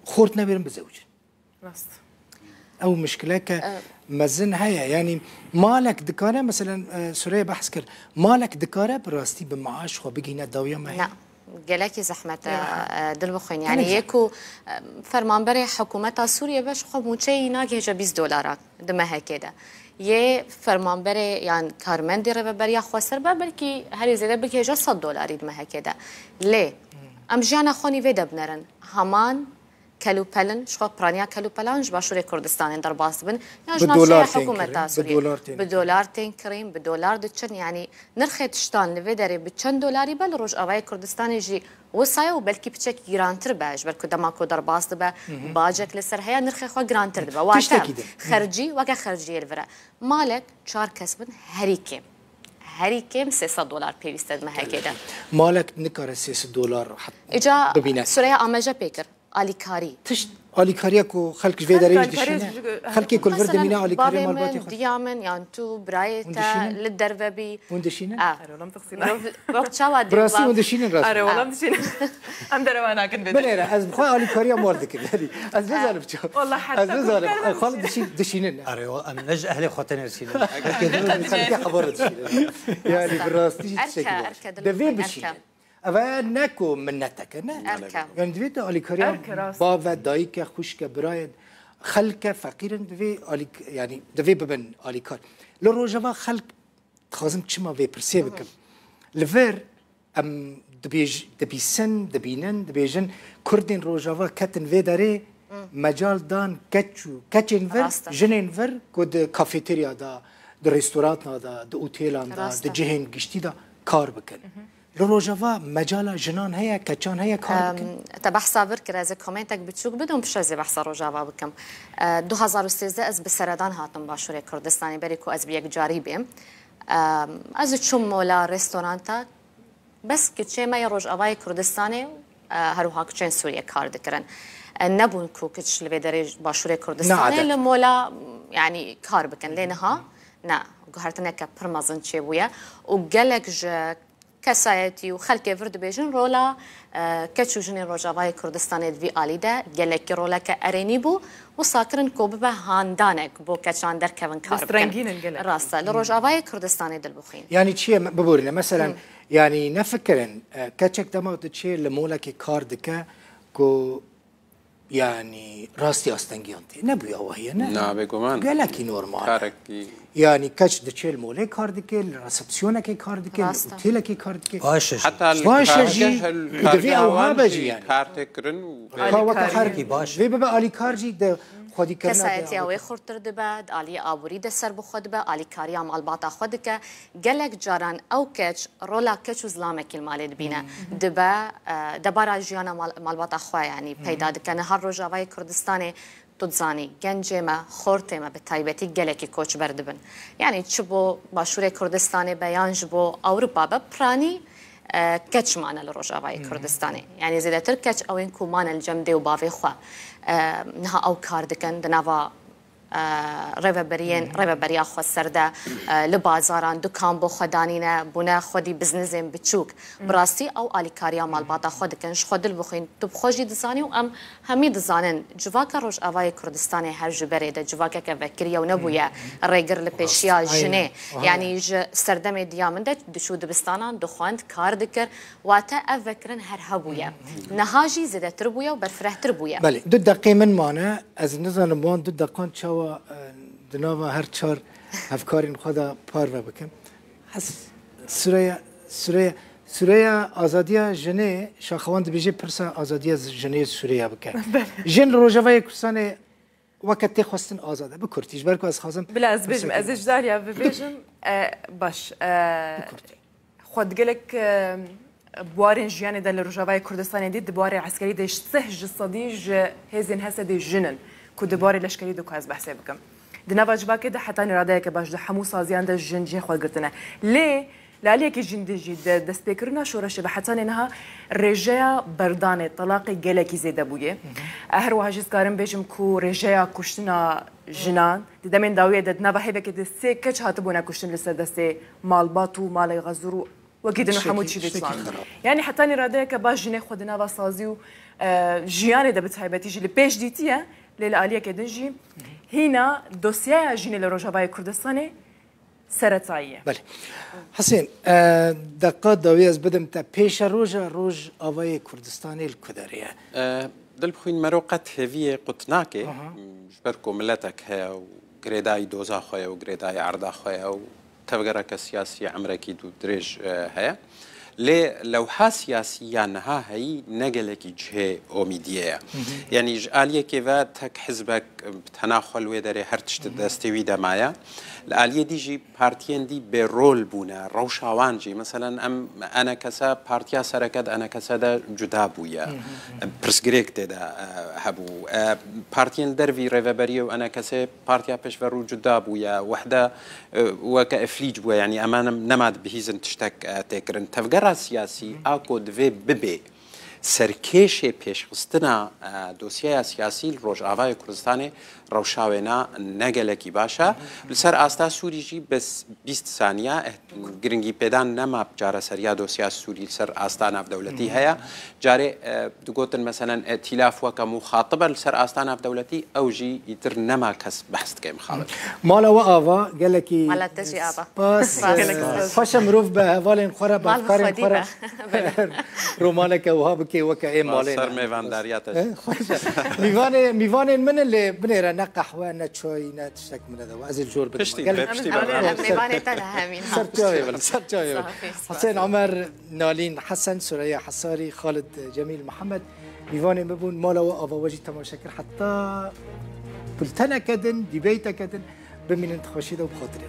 خورت نبيرن بزوج راست أو مشكلة مزن هيا يعني مالك دكارة مثلا سوريا بحث كر مالك دكارة براستي بمعاش خو بيجينا داوية معي گلکی زحمت دل بخوین یعنی یکو فرمانبر حکومت سوریه بش خب موچه اینا که هجا $20 دمه هکده یه فرمانبر یعنی کارمندی رو بریا خسر با بلکی هر زیاده بلکی هجا $100 دمه هکده لی ام جانا خونی ویده بنرن همان کلوپلن شخص پرانیا کلوپلن جباشور کردستان در باز بن یا جناح حکومت سوریه $1 تنکریم $1 دچن یعنی نرخت شتان لودری بچند دلاری بل روج آوای کردستان جی وصایه و بلکی بچک گرانتر باش بلکه دماکو در باز به باجک لسر هیا نرخ خو گرانتر به وقت خرجی وقت خرجی الورا مالک 4 کسبن هریکم $300 پیوسته مه کده مالک نکاره $300 اجا سوریه آماجه پیکر آلیکاری تشت آلیکاریا کو خلق ویداریش دشینه خلقی کل ورد مینا آلیکاری مالباتی خود دیامن یان تو برایتا للدربی وندشینه والله متقصينا وقت شواد براسي وندشینه راسي اره والله متشينا ام دروانا كن بله از بخواه آلیکاریا مالد کرد از نزالب چه والله حتى از نزالب خالد دشینه اره ام نج اهل خوتن رسينا خلقی خبر دشینه يعني بالراستي اركا دوی بشینه اول نکو منتک نه یعنی دوی آلیکاریا با و دایی که خوش که برای خلق فقیرن دوی یعنی دوی ببن آلیکار لروجوا خلق خازم چما وی پرسی بکم لور ام دبی سن دبینن دبیجن کردین روجوا کتن وی داره مجال دان کچین ور جنین ور کد کافیتریا دا د رستوران دا د اوتیلان دا د جهن گشتی دا کار بکن لروجوا مجال جنان هيا كچان هيا کار بکن تبحثا بركر از كومنتك بتشوك بدون بشازي بحثا روجاوا بكم 2013 از بسردان هاتم باشوری کردستانی بریکو از بیک جاری بیم از چوم مولا رستورانتا بس كتشي ما يروج أباي كردستاني هروها كتشين سوريا كار ذكرن نبون كوكتش اللي بدري باشوري كردستاني لمولا يعني كار بكن لينها نا قهرتنا كبرمازن تشيبويا وقالك ج كسايتي وخلك فرد بيجن رولا كتشو جنين روجاباي كردستاني في آليدا قالك رولا كأريني بو وساكرن كوببه هاندانك بو كتشان در كفن كار بكن راسا لروجاباي كردستاني دلبخين يعني تشي ببورنا مثلا يعني نفكرن كاتشك دماغ تشي لمولا كي كار دكا كو يعني راستي استنجيانتي نبوي وهي نعم بيقومان قالك نورمال كاركي يعني كاتش دتشي المولا كار دكا الريسبسيون كي كار دكا الاوتيل كي كار دكا حتى الكارجي دفي او بجي يعني كارتكرن وكارجي باش في بابا الي كارجي ده خودی کردن کسایتی اوی خورتر دباد علی آبوری دسر بخود با علی کاریا مال باتا خود که گلک جاران او کچ رولا کچ وزلامه کل مالد بینه دبارا جیانا مال باتا خواه یعنی پیدا دکنه هر روزاوی کردستانی تدزانی گنج ما خورت ما به تایبتی گلکی کوچ بردبن یعنی چبو باشور کردستانی بیانج بو اروپا با پرانی کچ معنا لروجاوی کردستانی یعنی زیادتر کچ اوین کو معنا الجمده و باوی خواه نها او کار دکن دنوا ریوبریا خو سرده لبازاران دکان بو خدانینه بونه خودی بزنسم بچوک براستی او الیکاریا مالباتا خود کنش خود البخین تو خوجی دزانی و ام همی دزانن جواکا روش اوای کردستان هر جبره ده جواکا که وکریه و نبویه ریگر لپیشیا جنه یعنی سردم دیامنده دشو دبستانان دخواند کار دکر واتا افکرن هر هبویه نهاجی زده تربویه و برفره تربویه بله دو دقیقه من مانه از نظام بان دو دقیقه چوا دنوا هر چهار افکارین خدا پار و بکن حس سوریه آزادی جنه شاخواند بیجه پرسا آزادی جنه سوریه بکن جن روجاوی کردستان وقتی خواستن آزاده بکرتیش برکو از خازم بلا از بیجم از اجدالیا بیجم باش خود گلک بوارن جیان دل روجاوی کردستان دید بوار عسکری دش سهج صدیج هزین حسد جنن كدباري لشكري دوك از بحث بكم دنا جبا كده حتى نراده که باش حمو سازيان ده جنجي خو قرتنا ليه لاليه كي جندجي ده سبيكرنا شورش حتى انها رجايا بردان طلاق جلكي زيد ابويه اهر واجز كارم بيجم كو رجايا كشتنا جنان ده من داويه ده نبا هيبه كده سي كچ هاتبونا كشتن لسدسه مالباتو مال غزرو وكيد انه حمود شي بيطلع يعني حتى نراده که باش جني خدنا وسازيو جياني ده بتهيبتي جي لبيش ديتيه للآلية كدنجي هنا دوسيا جيني لروجاوي كردستاني سرطاية. بله. حسين دقات داويز بدم تا پیش روج آوای کردستانی الکدریه. دل بخوین مروقت هویه قطناکه جبرکو ملتك هيا وقريداي دوزا خويا وقريداي عرضا خويا وتفقرك سياسي عمركي دو دريج هيا. لي لوحة سياسية نها هي نقلك جهة أميدية يعني آلية كيفا تك حزبك بتناخل ويدري هرتشت دستوي دمايا الآلية دي جي بارتيان دي برول بونا روشاوان جي مثلا أنا كسا بارتيا سركد أنا كسا دا جدابويا برسجريك دا هبو بارتيان درفي ريفابريا وأنا كسا بارتيا بشفرو جدابويا وحدة وكأفليج بويا يعني أمانا نماد بهيزن تشتك تكرن تفقر سياسي اكو دفي ببي سرکێشێ پێشخستنە دۆسیایە سیاسی ڕۆژئاوای کوردستانی ڕەوشاوێنە نەگەلێکی باشە لەسەر ئاستا سووریژی بەس 20 سانیا گرنگی پێدان نەما جارە سەریا دۆسیا سووری سەر ئاستا ناودەوڵەتی هەیە جارێ دگوتن مەسەنەن ئەتیلاف وەکە مخاتبە لەسەر ئاستا ناودەوڵەتی ئەوژی ئیتر نەما کەس بەحث بکەین خاڵک ماڵەوە ئاوا گەلێکی مالەتەژی ئاوا خۆشە مرۆڤ بە هەواڵێن خۆرە بەکارێن خۆرە ڕۆمانێکە وها بکێ وەکە ئێ ماڵێن سەر میێوانداریاتە میوانێن منە لێ بنێرە نە قەحوە نە چۆی نە تشتێک منەدەوە ئەزیل جۆر حسين عمر نالين حسن سوريا حصاري خالد جميل محمد ميواني ببون مالا وأفواجي تماشاكر حتى بلتنا كدن ديبيتا كدن بمن انتخاشي ده وبخاطري